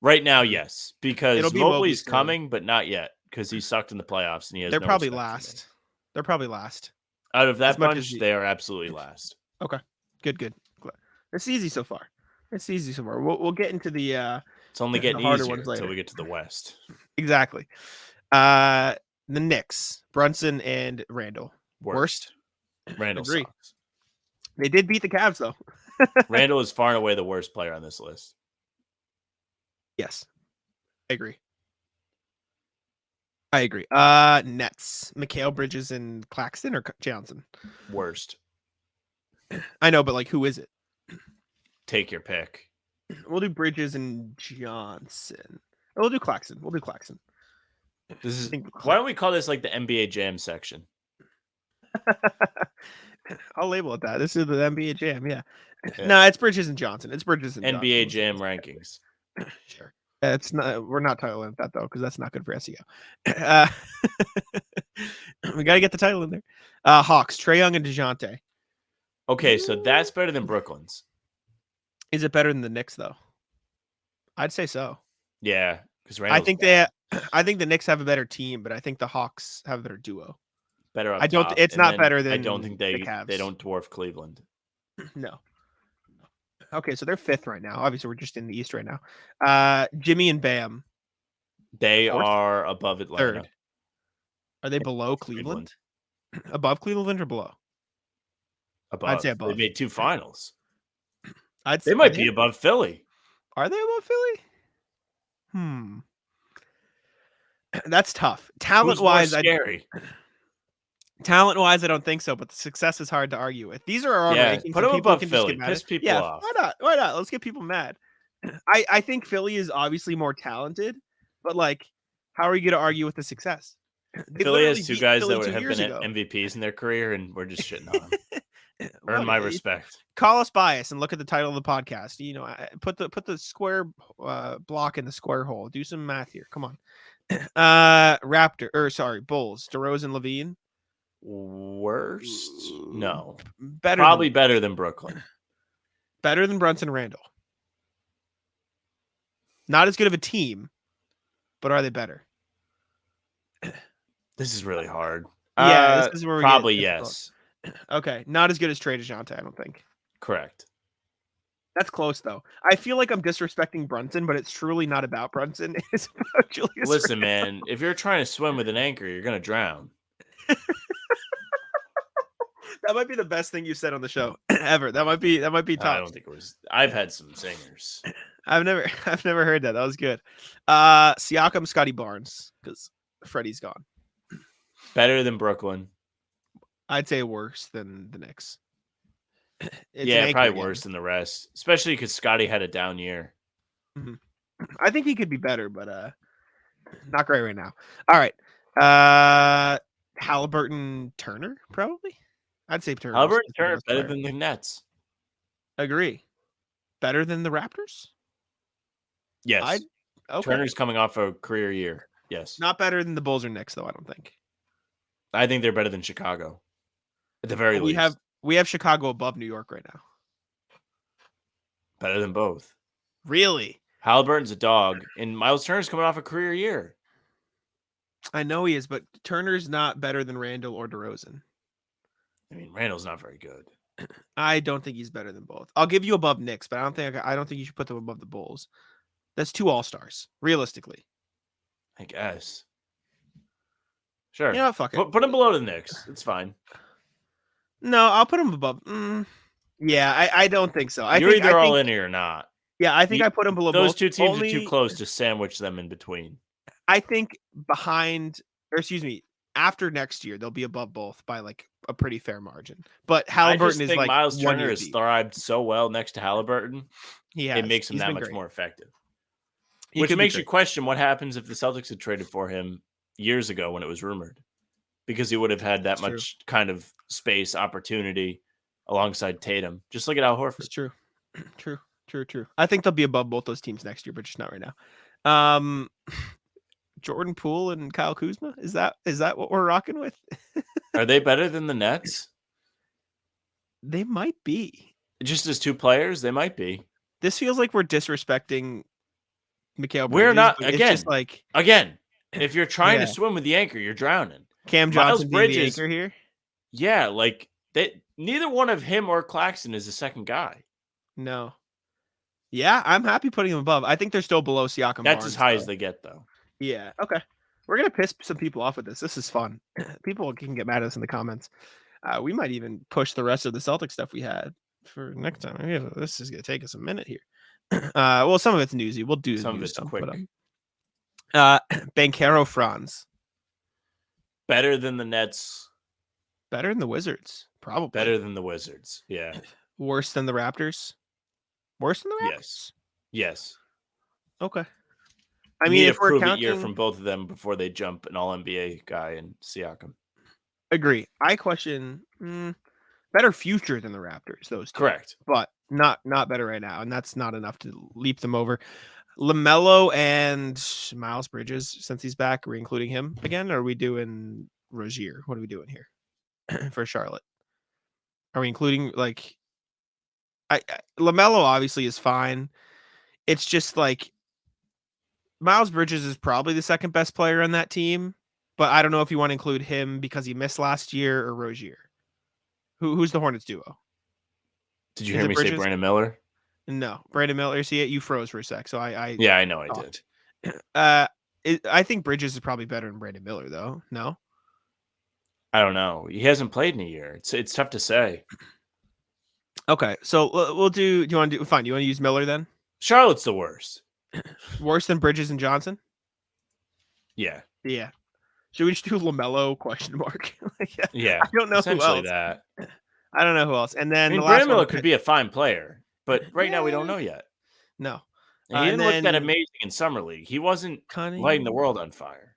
Right now, yes. Because Mobley's coming, but not yet. Because he sucked in the playoffs and he has They're probably last. They're probably last. Out of that bunch, they are absolutely last. Okay. Good. It's easy so far. We'll get into the it's only getting harder easier ones later until we get to the West. Exactly. The Knicks, Brunson and Randall. Worst? Randall sucks. They did beat the Cavs though. Randall is far and away the worst player on this list. Yes. I agree. Nets, Mikal Bridges and Claxton or Johnson? Worst. I know, but like who is it? Take your pick. We'll do Bridges and Johnson. We'll do Claxton. Why don't we call this like the NBA Jam section? I'll label it that. This is the NBA Jam. Yeah. No, it's Bridges and Johnson. NBA Jam rankings. Sure. It's not. We're not titling that though, because that's not good for SEO. We got to get the title in there. Hawks, Trae Young and DeJounte. Okay, so that's better than Brooklyn's. Is it better than the Knicks though? I'd say so. Yeah, because I think the Knicks have a better team, but I think the Hawks have a better duo. Better. I don't. It's not better than. I don't think they Cavs. don't dwarf Cleveland. No. Okay, so they're fifth right now. Obviously, we're just in the East right now. Jimmy and Bam. They are above Atlanta. Third. Are they below Cleveland? Above Cleveland or below? Above. I'd say above. They made 2 finals. They might be above Philly. Are they above Philly? That's tough. Talent-wise, Talent-wise, I don't think so, but the success is hard to argue with. These are our rankings. Put them above Philly. Piss people off. Why not? Let's get people mad. I think Philly is obviously more talented, but like, how are you going to argue with the success? Philly has 2 guys that have been MVPs in their career, and we're just shitting on them. Earn my respect. Call us biased and look at the title of the podcast. You know, put the square block in the square hole. Do some math here. Come on. Bulls. DeRozan, Levine. Worst? No. Better than Brooklyn. Better than Brunson Randall. Not as good of a team, but are they better? This is really hard. Yeah, this is where probably yes. Okay, not as good as Trae DeJounte, I don't think. Correct. That's close though. I feel like I'm disrespecting Brunson, but it's truly not about Brunson. It's about Julius. Listen, man, if you're trying to swim with an anchor, you're gonna drown. That might be the best thing you said on the show ever. That might be top. I don't think it was. I've had some singers. I've never heard that. That was good. Siakam, Scotty Barnes, because Freddie's gone. Better than Brooklyn. I'd say worse than the Knicks. Probably worse than the rest, especially because Scotty had a down year. Mm-hmm. I think he could be better, but not great right now. All right. Halliburton, Turner, probably. I'd say Turner. Halliburton, Turner, better than the Nets. Agree. Better than the Raptors? Yes. Okay. Turner's coming off a career year. Yes. Not better than the Bulls or Knicks, though, I don't think. I think they're better than Chicago. At the very least. We have Chicago above New York right now. Better than both. Really? Halliburton's a dog, and Miles Turner's coming off a career year. I know he is, but Turner's not better than Randall or DeRozan. I mean, Randall's not very good. I don't think he's better than both. I'll give you above Knicks, but I don't think you should put them above the Bulls. That's 2 All-Stars, realistically. I guess. Sure. You know what? Fuck it. Put him below the Knicks. It's fine. No, I'll put him above. Yeah, I don't think so. You're either all in here or not. Yeah, I think I put him below those both. Two teams are too close to sandwich them in between. I think after next year, they'll be above both by like a pretty fair margin. But Halliburton is like Miles Turner has deep. thrived so well next to Halliburton. It makes him that much more effective. Which makes you question what happens if the Celtics had traded for him years ago when it was rumored. Because he would have had that much kind of space, opportunity alongside Tatum. Just look at Al Horford. It's true. True. I think they'll be above both those teams next year, but just not right now. Jordan Poole and Kyle Kuzma? Is that what we're rocking with? Are they better than the Nets? They might be. Just as 2 players, they might be. This feels like we're disrespecting Mikal Bridges. We're not. Again, if you're trying to swim with the anchor, you're drowning. Cam Johnson being the anchor here? Yeah, like neither one of him or Claxton is a second guy. No. Yeah, I'm happy putting them above. I think they're still below Siakam. That's as high as they get, though. Yeah. Okay. We're gonna piss some people off with this. This is fun. People can get mad at us in the comments. We might even push the rest of the Celtic stuff we had for next time. This is gonna take us a minute here. Well, some of it's newsy. We'll do some of it's quick. Banchero Franz. Better than the Nets. Better than the Wizards. Probably. Better than the Wizards. Yeah. Worse than the Raptors. Worse than the Raptors? Yes. Okay. I mean, if we're counting year from both of them before they jump an All-NBA guy and Siakam. Agree. I question better future than the Raptors. Those two. Correct, but not better right now, and that's not enough to leap them over. LaMelo and Miles Bridges, since he's back, are we including him again? Or are we doing Rozier? What are we doing here for Charlotte? Are we including like? LaMelo obviously is fine. It's just like Miles Bridges is probably the second best player on that team, but I don't know if you want to include him because he missed last year or Rozier. Who's the Hornets duo? Did you hear me say Brandon Miller? No, Brandon Miller. See it? You froze for a sec, so I know I did. I think Bridges is probably better than Brandon Miller, though. No, I don't know. He hasn't played in a year. It's tough to say. Okay, so we'll do. Do you want to do? Fine. You want to use Miller then? Charlotte's the worst. Worse than Bridges and Johnson? Yeah. Yeah. Should we just do LaMelo ? Yeah. I don't know who else. That. I don't know who else. And then Brandon Miller could be a fine player, but right now we don't know yet. No. And he didn't look that amazing in Summer League. He wasn't lighting the world on fire.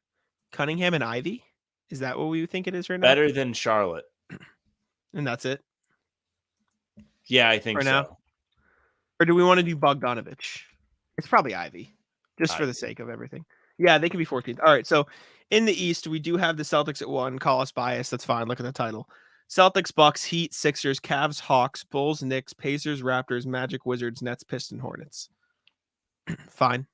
Cunningham and Ivy? Is that what we think it is right now? Better than Charlotte. And that's it? Yeah, I think so. Now? Or do we want to do Bogdanovich? It's probably Ivy, just for the sake of everything. Yeah, they could be 14th. All right, so in the East, we do have the Celtics at 1. Call us biased. That's fine. Look at the title. Celtics, Bucks, Heat, Sixers, Cavs, Hawks, Bulls, Knicks, Pacers, Raptors, Magic, Wizards, Nets, Pistons, Hornets. Fine.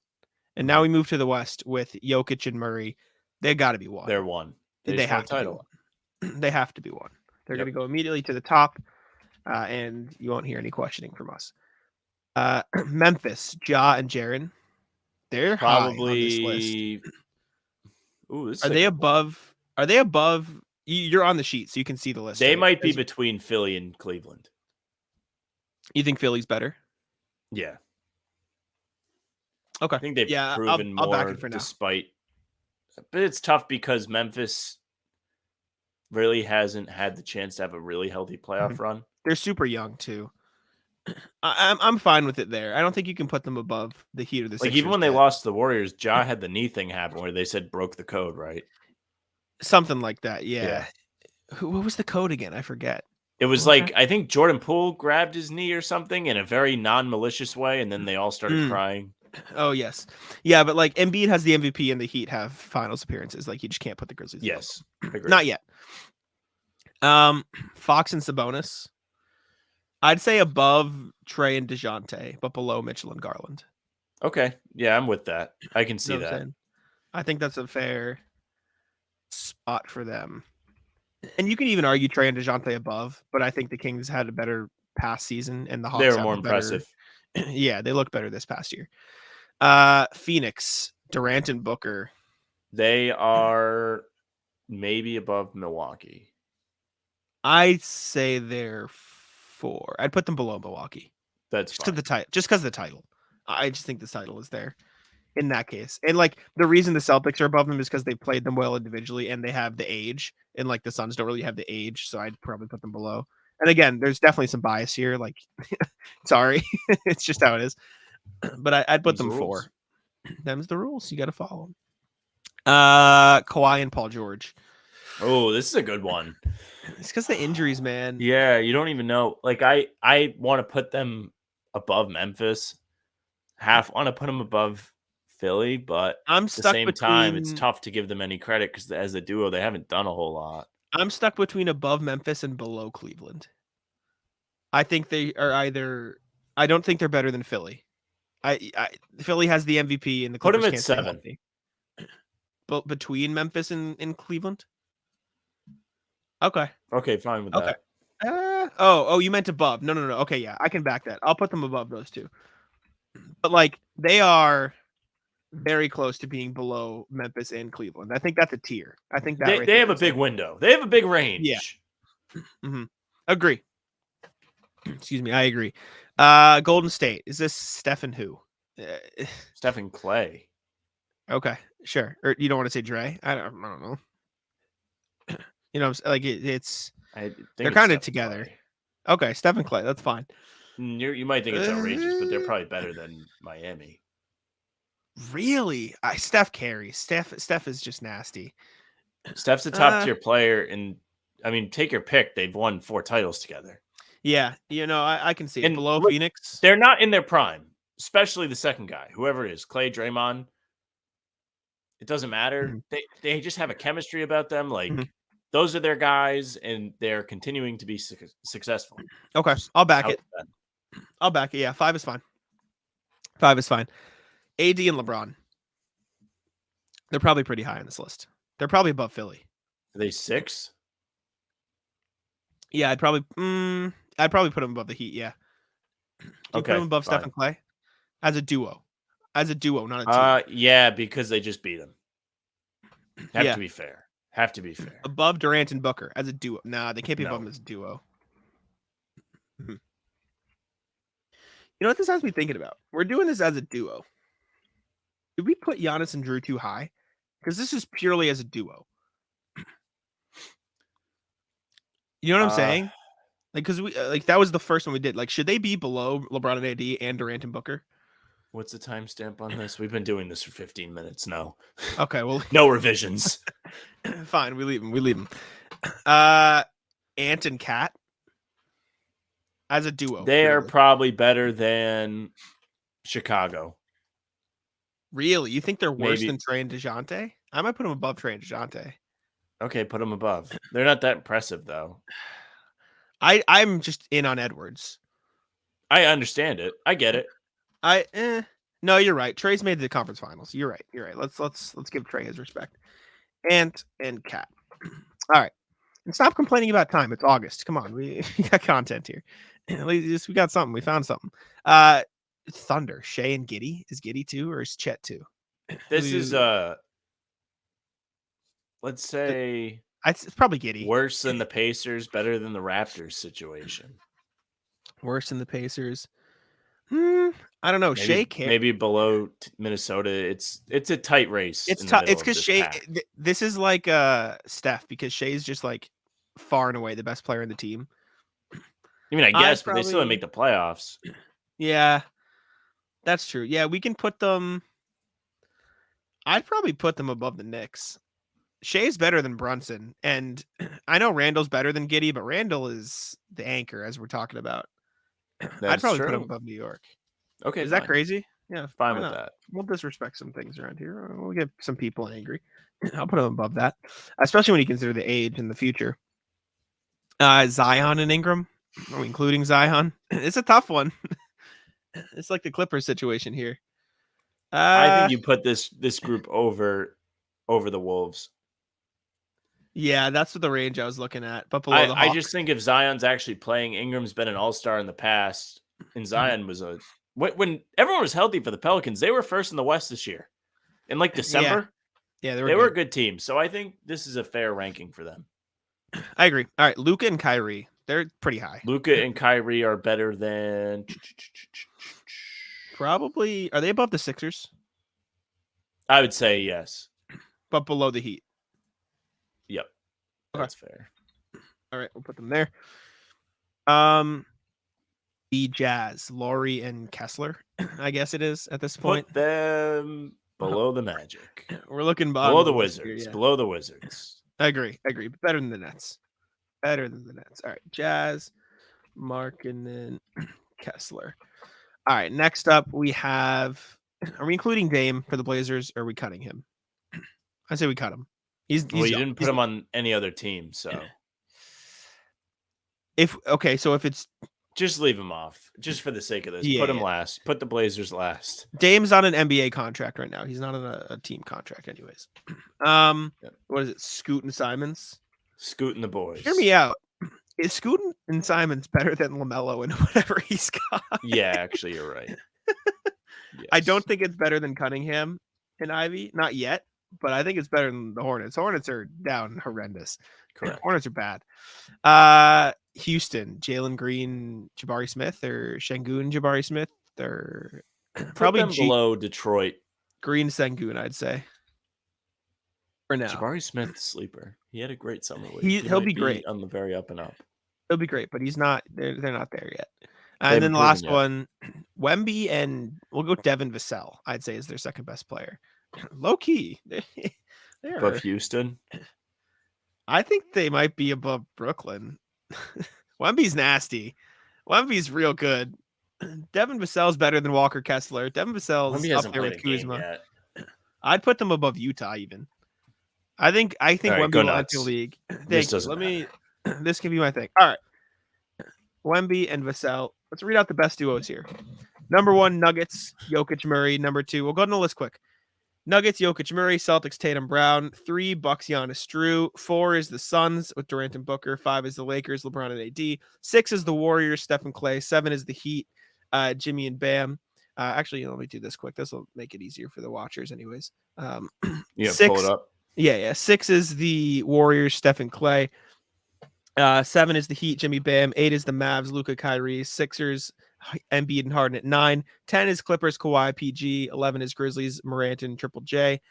And now we move to the West with Jokic and Murray. They got to be 1. They're 1. They have to be 1. They have to be 1. They're going to go immediately to the top, and you won't hear any questioning from us. Memphis, Ja and Jaren. They're probably high on this list. Ooh, Are they above? Are they above? You're on the sheet, so you can see the list. They might be between Philly and Cleveland. You think Philly's better? Yeah. Okay. I think they've proven more back it for now. But it's tough because Memphis really hasn't had the chance to have a really healthy playoff run. They're super young too. I'm fine with it there. I don't think you can put them above the Heat or the Sixers. Even when they lost to the Warriors, Ja had the knee thing happen where they said broke the code, right? Something like that, yeah. What was the code again? I forget. It was I think Jordan Poole grabbed his knee or something in a very non-malicious way, and then they all started crying. Oh yes, yeah, but like Embiid has the MVP and the Heat have finals appearances. Like you just can't put the Grizzlies. Yes, agree. Not yet. Fox and Sabonis. I'd say above Trae and DeJounte, but below Mitchell and Garland. Okay, yeah, I'm with that. I can see You know what I'm that. saying? I think that's a fair spot for them. And you can even argue Trae and DeJounte above, but I think the Kings had a better past season, and the Hawks They were have more a better. impressive. Yeah, they look better this past year. Phoenix, Durant and Booker. They are maybe above Milwaukee. I'd say they're 4. I'd put them below Milwaukee. That's just fine. Just because of the title. I just think the title is there in that case. And like the reason the Celtics are above them is because they played them well individually and they have the age. And like the Suns don't really have the age, so I'd probably put them below. And again, there's definitely some bias here. Like, sorry, it's just how it is. But I'd put them 4. Them's the rules. You got to follow them. Kawhi and Paul George. Oh, this is a good one. It's because the injuries, man. Yeah, you don't even know. Like I want to put them above Memphis. Half want to put them above Philly, but I'm at the stuck same time, it's tough to give them any credit because as a duo, they haven't done a whole lot. I'm stuck between above Memphis and below Cleveland. I think they are either. I don't think they're better than Philly. Philly has the MVP and the Put Clippers them at can't stay 7. healthy. But between Memphis and Cleveland. Okay. Okay, fine with that. Oh, you meant above. No. Okay, yeah, I can back that. I'll put them above those two. But like they are very close to being below Memphis and Cleveland. I think that's a tier. I think that They have a big window. They have a big range. Yeah. Mm-hmm. Agree. Excuse me, I agree. Golden State. Is this Stephen who? Stephen Klay. Okay, sure. Or you don't want to say Dre? I don't know. You know, like it's they're kind of together. Klay. Okay, Stephen Klay. That's fine. You might think it's outrageous, but they're probably better than Miami. Really? Steph carries. Steph is just nasty. Steph's a top tier player, and I mean, take your pick. They've won 4 titles together. Yeah, I can see it. And Below look, Phoenix. They're not in their prime, especially the second guy, whoever it is, Klay, Draymond. It doesn't matter. Mm-hmm. They just have a chemistry about them. Like those are their guys, and they're continuing to be successful. Okay, I'll back it. I'll back it. Yeah, 5 is fine. 5 is fine. AD and LeBron. They're probably pretty high on this list. They're probably above Philly. Are they 6? Yeah, I'd probably put them above the Heat. Yeah. Put them above fine. Stephen Klay as a duo, not a team. Yeah, because they just beat him. Have to be fair. Above Durant and Booker as a duo. Nah, they can't be above them as a duo. You know what this has me thinking about? We're doing this as a duo. Did we put Giannis and Drew too high? Because this is purely as a duo. You know what I'm saying? Like, because we that was the first one we did. Like, should they be below LeBron and AD and Durant and Booker? What's the timestamp on this? We've been doing this for 15 minutes. No. Okay, well, no revisions. Fine, we leave them. Ant and Cat as a duo. They are probably better than Chicago. Really? You think they're worse than Trae and DeJounte? I might put them above Trae and DeJounte. Okay, put them above. They're not that impressive, though. I'm just in on Edwards. I understand it. I get it. No, you're right. Trae's made the conference finals. You're right. Let's give Trae his respect. Ant and Cat. All right. And stop complaining about time. It's August. Come on. We got content here. We got something. We found something. Thunder. Shea and Giddey. Is Giddey 2 or is Chet 2? This is let's say it's probably Giddey. Worse than the Pacers, better than the Raptors situation. Worse than the Pacers. I don't know. Shea maybe below Minnesota. It's a tight race. It's tough. It's because Shea. This is like Steph because Shea's just like far and away the best player in the team. I mean, I guess, but they still didn't make the playoffs. Yeah, that's true. Yeah, we can put them. I'd probably put them above the Knicks. Shea's better than Brunson, and I know Randall's better than Giddey, but Randall is the anchor as we're talking about. I'd probably put him above New York. Okay, is that crazy? Yeah, Fine why with not? that. We'll disrespect some things around here. We'll get some people angry. I'll put him above that, especially when you consider the age in the future. Zion and Ingram, are we including Zion? It's a tough one. It's like the Clippers situation here. I think you put this group over the Wolves. Yeah, that's what the range I was looking at, but below the Hawks. I just think if Zion's actually playing, Ingram's been an all-star in the past, and Zion was when everyone was healthy for the Pelicans, they were first in the West this year. In like December, yeah, they were a good team. So I think this is a fair ranking for them. I agree. All right, Luka and Kyrie, they're pretty high. Luka and Kyrie are better than probably. Are they above the Sixers? I would say yes, but below the Heat. Yep, that's fair. All right, we'll put them there. The Jazz, Laurie and Kessler, I guess it is at this point. Put them below the Magic. We're looking below the Wizards. Here, yeah. Below the Wizards. I agree. Better than the Nets. All right, Jazz, Mark, and then Kessler. All right, next up we have. Are we including Dame for the Blazers? Or are we cutting him? I say we cut him. He's you didn't put him on any other team, so if it's just leave him off, just for the sake of this. Yeah, put him last. Put the Blazers last. Dame's on an NBA contract right now. He's not on a team contract, anyways. What is it? Scoot and Simons. Scoot and the boys. Hear me out. Is Scoot and Simons better than LaMelo and whatever he's got? Yeah, actually, you're right. Yes. I don't think it's better than Cunningham and Ivy. Not yet, but I think it's better than the Hornets. Hornets are down horrendous. Correct. Hornets are bad. Houston, Jalen Green, Jabari Smith, or Şengün Jabari Smith, or probably below Detroit. Green Şengün, I'd say. For now, Jabari Smith sleeper. He had a great summer league. He'll be great on the very up and up. He'll be great, but he's not. They're not there yet. And then the last one, Wemby, and we'll go Devin Vassell. I'd say is their second best player. Low key, above Houston. I think they might be above Brooklyn. Wemby's nasty. Wemby's real good. Devin Vassell's better than Walker Kessler. Devin Vassell's up there with Kuzma. I'd put them above Utah even. I think Wemby will enter the league. This can be my thing. All right. Wemby and Vassell. Let's read out the best duos here. Number 1, Nuggets, Jokic, Murray. Number 2, we'll go down the list quick. Nuggets, Jokic, Murray. Celtics, Tatum, Brown. 3, Bucks, Giannis, Drew. 4 is the Suns with Durant and Booker. 5 is the Lakers, LeBron and AD. 6 is the Warriors, Steph and Klay. 7 is the Heat, Jimmy and Bam. Actually, let me do this quick. This will make it easier for the watchers anyways. Yeah, 6, pull it up. Yeah. 6 is the Warriors, Steph and Klay. 7 is the Heat, Jimmy Bam. 8 is the Mavs, Luka, Kyrie. Sixers, Embiid and Harden at 9. 10 is Clippers, Kawhi, PG. 11 is Grizzlies, Morant and Triple J.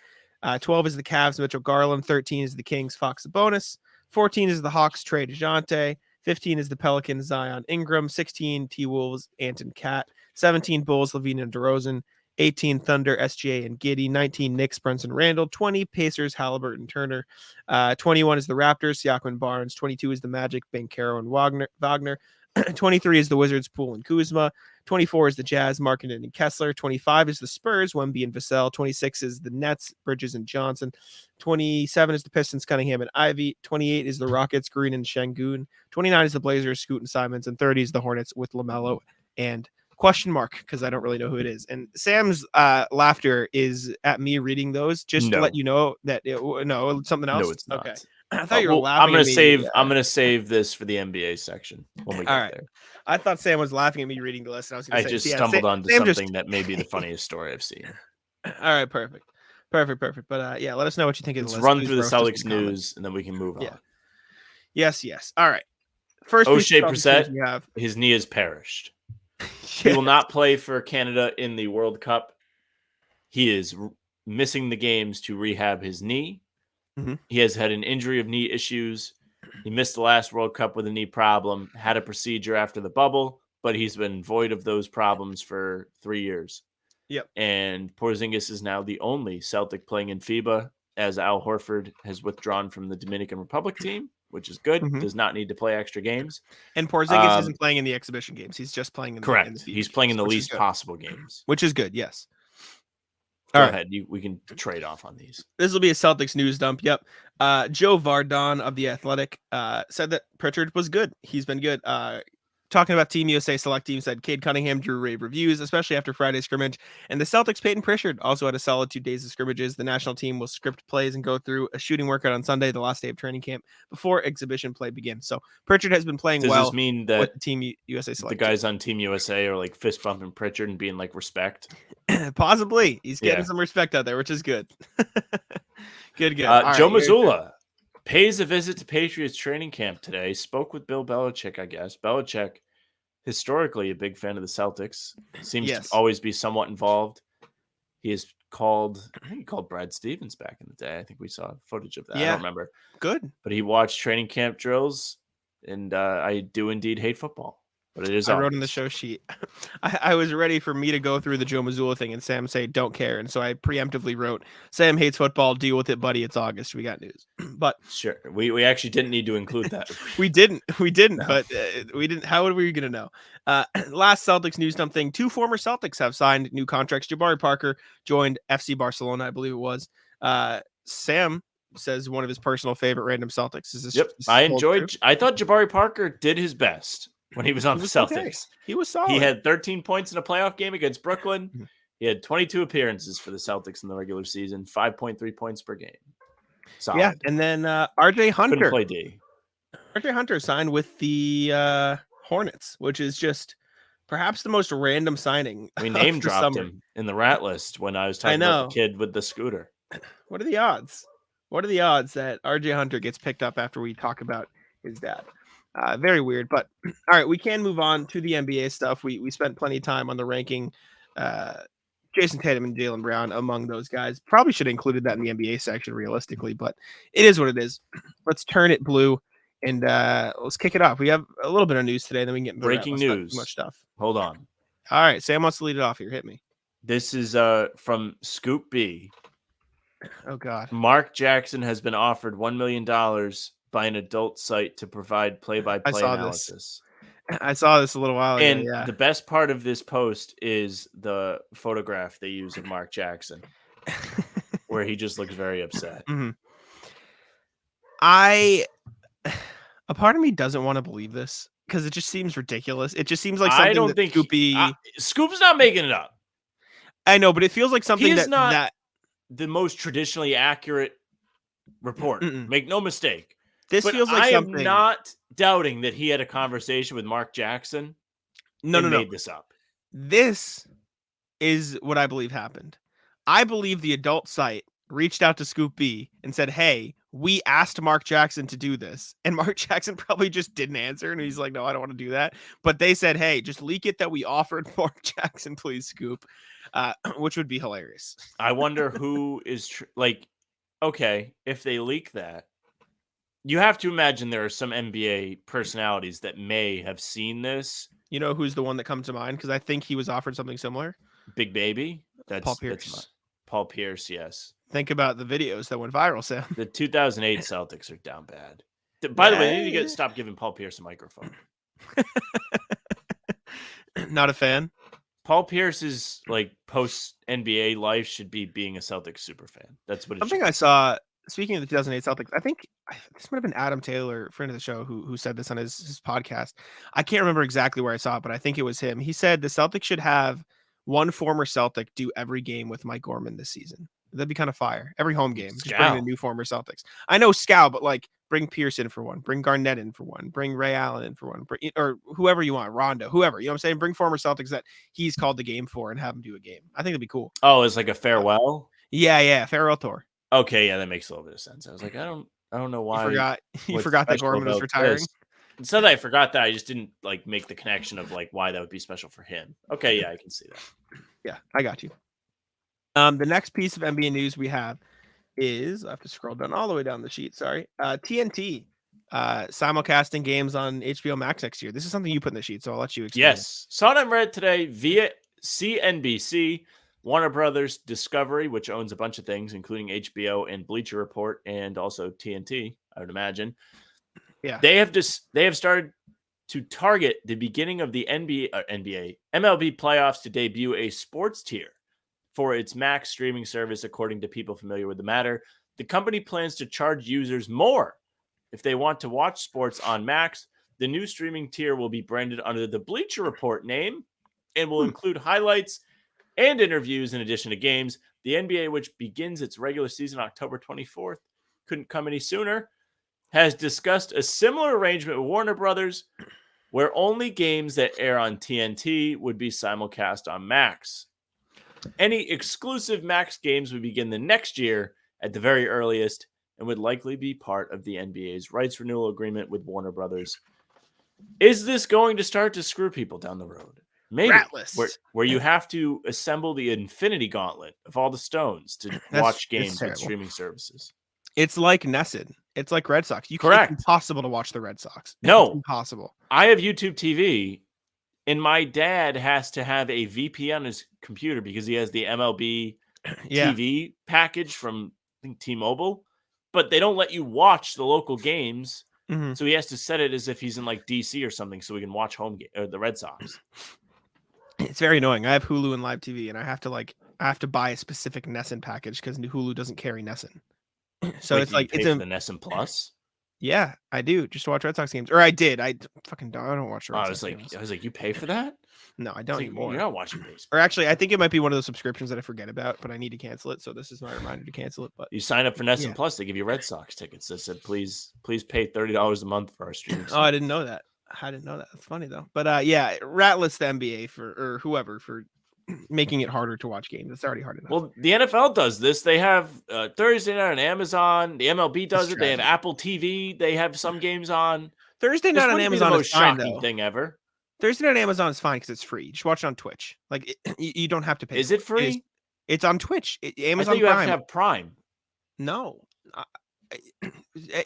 12 is the Cavs, Mitchell Garland. 13 is the Kings, Fox Sabonis. 14 is the Hawks, Trae DeJounte. 15 is the Pelicans, Zion Ingram. 16 T-Wolves, Anton Cat. 17 Bulls, Levine and DeRozan. 18 Thunder, SGA and Giddey. 19 Knicks, Brunson Randall. 20 Pacers, Halliburton Turner. 21 is the Raptors, Siakam and Barnes. 22 is the Magic, Banchero and Wagner. 23 is the Wizards, Poole and Kuzma. 24 is the Jazz, Markkanen and Kessler. 25 is the Spurs, Wemby and Vassell. 26 is the Nets, Bridges and Johnson. 27 is the Pistons, Cunningham and Ivy. 28 is the Rockets, Green and Şengün. 29 is the Blazers, Scoot and Simons. And 30 is the Hornets with LaMelo and question mark, because I don't really know who it is. And Sam's laughter is at me reading those, just to let you know that something else. No, it's not. Okay. I thought you were laughing. I'm gonna save this for the NBA section when we get there. I thought Sam was laughing at me reading the list. And I was stumbled onto something that may be the funniest story I've seen. All right, perfect. But let us know what you think of the list. Let's run through the Celtics news and then we can move on. Yes. All right. First, O'Shea Brissett, his knee has perished. He will not play for Canada in the World Cup. He is missing the games to rehab his knee. Mm-hmm. He has had an injury of knee issues. He missed the last World Cup with a knee problem, had a procedure after the bubble, but he's been void of those problems for 3 years. Yep. And Porzingis is now the only Celtic playing in FIBA, as Al Horford has withdrawn from the Dominican Republic team. which is good. Mhm. Does not need to play extra games. And Porzingis isn't playing in the exhibition games. He's just playing in the Correct. feeder He's playing in games, the which is least good. possible games. Which is good, yes. Go All right. ahead. We can trade off on these. This will be a Celtics news dump. Yep. Joe Vardon of The Athletic said that Pritchard was good. He's been good. Talking about Team USA select team, said Cade Cunningham drew rave reviews, especially after Friday's scrimmage. And the Celtics, Peyton Pritchard, also had a solid 2 days of scrimmages. The national team will script plays and go through a shooting workout on Sunday, the last day of training camp, before exhibition play begins. So Pritchard has been playing Does well this mean with that the Team USA select the guys on Team USA are like fist bumping Pritchard and being like, respect? team. Possibly. He's getting Yeah. some respect out there, which is good. Good. Joe All right, here's- Mazzulla pays a visit to Patriots training camp today. Spoke with Bill Belichick, I guess. Belichick, historically a big fan of the Celtics, seems Yes. to always be somewhat involved. He has called, I think he called Brad Stevens back in the day. I think we saw footage of that. I Yeah. don't remember. Good. But he watched training camp drills, and I do indeed hate football. But it is I wrote in the August. show sheet. I was ready for me to go through the Joe Mazzulla thing and Sam say don't care, and so I preemptively wrote Sam hates football. Deal with it, buddy. It's August. We got news, but Sure. We actually didn't need to include that. we didn't. No. But we didn't. How were we gonna know? Last Celtics news dump thing. 2 former Celtics have signed new contracts. Jabari Parker joined FC Barcelona, I believe it was. Sam says one of his personal favorite random Celtics. Is this? Yep. this I hold true? enjoyed. I thought Jabari Parker did his best when he was on He the was Celtics. okay. He was solid. He had 13 points in a playoff game against Brooklyn. Mhm. He had 22 appearances for the Celtics in the regular season, 5.3 points per game. Solid. Yeah, and then RJ Couldn't Hunter. play D. RJ Hunter signed with the Hornets, which is just perhaps the most random signing. We of name the dropped summer. him in the rat list when I was talking know. about the kid with the scooter. What are the odds? What are the odds that RJ Hunter gets picked up after we talk about his dad? Very weird, but all right, we can move on to the NBA stuff. We spent plenty of time on the ranking Jayson Tatum and Jaylen Brown among those guys. Probably should have included that in the NBA section realistically, but it is what it is. Let's turn it blue and let's kick it off. We have a little bit of news today, then we can get into Breaking Let's not do news. much stuff. Hold on. All right, Sam wants to lead it off here. Hit me. This is from Scoop B. Oh God. Mark Jackson has been offered $1 million by an adult site to provide play-by-play saw this. analysis. I saw this a little while ago. And Yeah. the best part of this post is the photograph they use of Mark Jackson, where he just looks very upset. A part of me doesn't want to believe this because it just seems ridiculous. It just seems like something I don't that think Scoopy. Scoop's not making it up. I know, but it feels like something is that not- that The most traditionally accurate report. Mm-mm. Make no mistake. this But feels like I something. am not doubting that he had a conversation with Mark Jackson No. made this up. This is what I believe happened. I believe the adult site reached out to Scoop B and said, "Hey, we asked Mark Jackson to do this," and Mark Jackson probably just didn't answer, and he's like, "No, I don't want to do that." But they said, "Hey, just leak it that we offered Mark Jackson, please, Scoop," which would be hilarious. I wonder who is okay, if they leak that, you have to imagine there are some NBA personalities that may have seen this. You know who's the one that comes to mind? Because I think he was offered something similar. Big Baby. Paul Pierce. Paul Pierce, yes. Think about the videos that went viral, Sam. The 2008 Celtics are down bad. By the way, they need to stop giving Paul Pierce a microphone. Not a fan. Paul Pierce's post NBA life should be being a Celtics super fan. That's what it Something should I saw. Speaking of the 2008 Celtics, I think this might have been Adam Taylor, friend of the show, who said this on his podcast. I can't remember exactly where I saw it, but I think it was him. He said the Celtics should have one former Celtic do every game with Mike Gorman this season. That'd be kind of fire. Every home game, just bring in a new former Celtics. I know Scow, but bring Pierce in for one, bring Garnett in for one, bring Ray Allen in for one, or whoever you want, Rondo, whoever. You know what I'm saying? Bring former Celtics that he's called the game for and have him do a game. I think that'd be cool. Oh, it's like a farewell? Yeah, farewell tour. Okay, yeah, that makes a little bit of sense. I was like, I don't know why. You forgot that Gorman was retiring. It's not that I forgot that. I just didn't make the connection of why that would be special for him. Okay, yeah, I can see that. Yeah, I got you. The next piece of NBA news we have is, I have to scroll down all the way down the sheet. Sorry. TNT simulcasting games on HBO Max next year. This is something you put in the sheet, so I'll let you explain. Yes. Saw it on Reddit today via CNBC, Warner Brothers Discovery, which owns a bunch of things, including HBO and Bleacher Report, and also TNT, I would imagine. Yeah. They have started to target the beginning of the MLB playoffs to debut a sports tier for its Max streaming service, according to people familiar with the matter. The company plans to charge users more if they want to watch sports on Max. The new streaming tier will be branded under the Bleacher Report name and will include highlights and interviews in addition to games. The NBA, which begins its regular season October 24th, couldn't come any sooner, has discussed a similar arrangement with Warner Brothers, where only games that air on TNT would be simulcast on Max. Any exclusive Max games would begin the next year at the very earliest and would likely be part of the NBA's rights renewal agreement with Warner Brothers. Is this going to start to screw people down the road? Maybe. Where you have to assemble the infinity gauntlet of all the stones to watch games with streaming services. It's like Nesson. It's like Red Sox. Correct. It's impossible to watch the Red Sox. No. It's impossible. I have YouTube TV, and my dad has to have a VPN on his computer because he has the MLB TV package from, I think, T-Mobile. But they don't let you watch the local games. Mm-hmm. So he has to set it as if he's in like DC or something so we can watch the Red Sox. It's very annoying. I have Hulu and Live TV, and I have to buy a specific Nesson package because Hulu doesn't carry Nesson. So it's like it's the Nesson Plus. Yeah, I do, just to watch Red Sox games. Or I did. I don't watch Red Sox games. I was like, you pay for that? No, I don't anymore. You're not watching baseball. Or actually, I think it might be one of those subscriptions that I forget about, but I need to cancel it. So this is my reminder to cancel it. But you sign up for Nesson Plus, they give you Red Sox tickets. They said, please pay $30 a month for our streaming. Oh, I didn't know that. That's funny though. But ratless the NBA or whoever for making it harder to watch games. It's already hard enough. Well, the NFL does this. They have Thursday night on Amazon. The MLB does it. They have Apple TV. They have some games on Thursday night on Amazon. The most shocking thing ever. Thursday night on Amazon is fine because it's free. You just watch it on Twitch. Like you don't have to pay. Is it free? It's on Twitch. Amazon I thought you Prime. have to have Prime. No.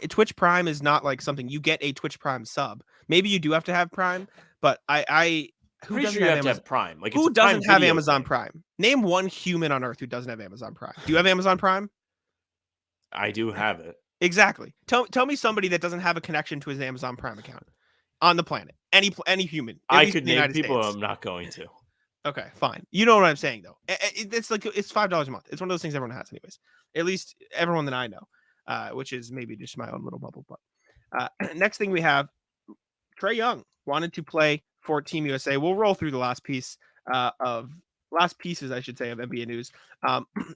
Twitch Prime is not like something you get a Twitch Prime sub. Maybe you do have to have Prime, but Pretty sure you have to have Prime. Like, who doesn't have Amazon Prime? Name one human on earth who doesn't have Amazon Prime. Do you have Amazon Prime? I do have it. Exactly. Tell me somebody that doesn't have a connection to his Amazon Prime account on the planet. Any human. I could name people. I'm not going to. Okay, fine. You know what I'm saying though. It's like it's $5 a month. It's one of those things everyone has, anyways. At least everyone that I know, which is maybe just my own little bubble. But next thing we have, Trae Young wanted to play for Team USA. We'll roll through the last pieces, I should say, of NBA news.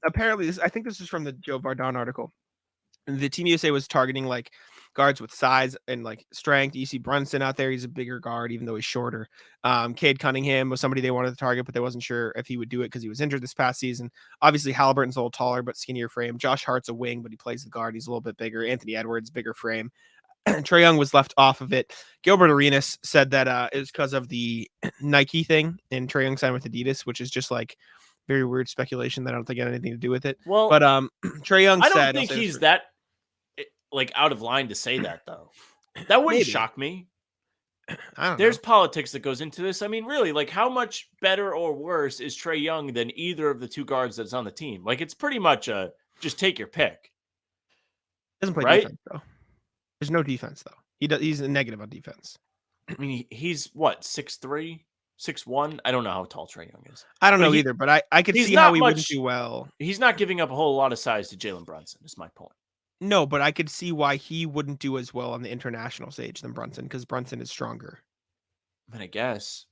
Apparently, I think this is from the Joe Vardon article. The Team USA was targeting like guards with size and like strength. You see Brunson out there; he's a bigger guard, even though he's shorter. Cade Cunningham was somebody they wanted to target, but they wasn't sure if he would do it because he was injured this past season. Obviously, Halliburton's a little taller but skinnier frame. Josh Hart's a wing, but he plays the guard. He's a little bit bigger. Anthony Edwards, bigger frame. Trae Young was left off of it. Gilbert Arenas said that it was because of the Nike thing, and Trae Young signed with Adidas, which is just like very weird speculation that I don't think had anything to do with it. Well, but Trae Young said, I don't think he's that like out of line to say that though. That wouldn't shock me. There's politics that goes into this. I mean, really, like how much better or worse is Trae Young than either of the two guards that's on the team? Like it's pretty much just take your pick. Doesn't play defense though. There's no defense though. He's a negative on defense. I mean, he's what, 6'3", 6'1"? I don't know how tall Trae Young is. I don't know either, but I could see how he wouldn't do well. He's not giving up a whole lot of size to Jalen Brunson, is my point. No, but I could see why he wouldn't do as well on the international stage than Brunson, because Brunson is stronger. I mean, I guess.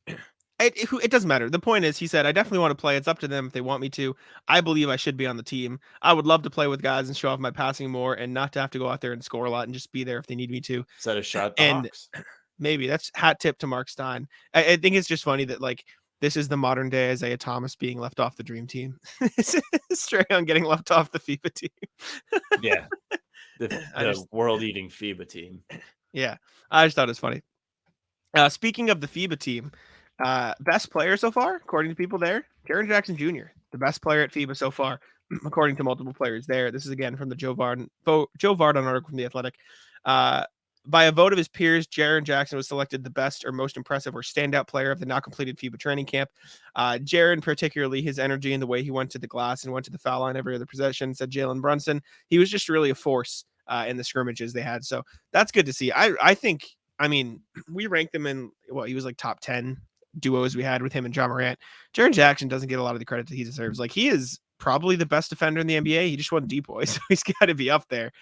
It doesn't matter. The point is, he said, I definitely want to play. It's up to them if they want me to. I believe I should be on the team. I would love to play with guys and show off my passing more and not to have to go out there and score a lot and just be there if they need me to. Is that a shot at the Hawks? Maybe. That's hat tip to Mark Stein. I think it's just funny that, like, this is the modern day Isaiah Thomas being left off the dream team. Straight on getting left off the FIBA team. Yeah. The world-eating FIBA team. Yeah. I just thought it was funny. Speaking of the FIBA team, best player so far, according to people there, Jaren Jackson Jr., the best player at FIBA so far, according to multiple players there. This is again from the Joe Vardon article from The Athletic. By a vote of his peers, Jaren Jackson was selected the best or most impressive or standout player of the now completed FIBA training camp. Jaren, particularly his energy and the way he went to the glass and went to the foul line every other possession, said Jalen Brunson. He was just really a force in the scrimmages they had. So that's good to see. I think, I mean, we ranked them in, he was like top 10 duos we had with him and John Morant. Jaren Jackson doesn't get a lot of the credit that he deserves. Like, he is probably the best defender in the NBA. He just won DPOY, so he's got to be up there.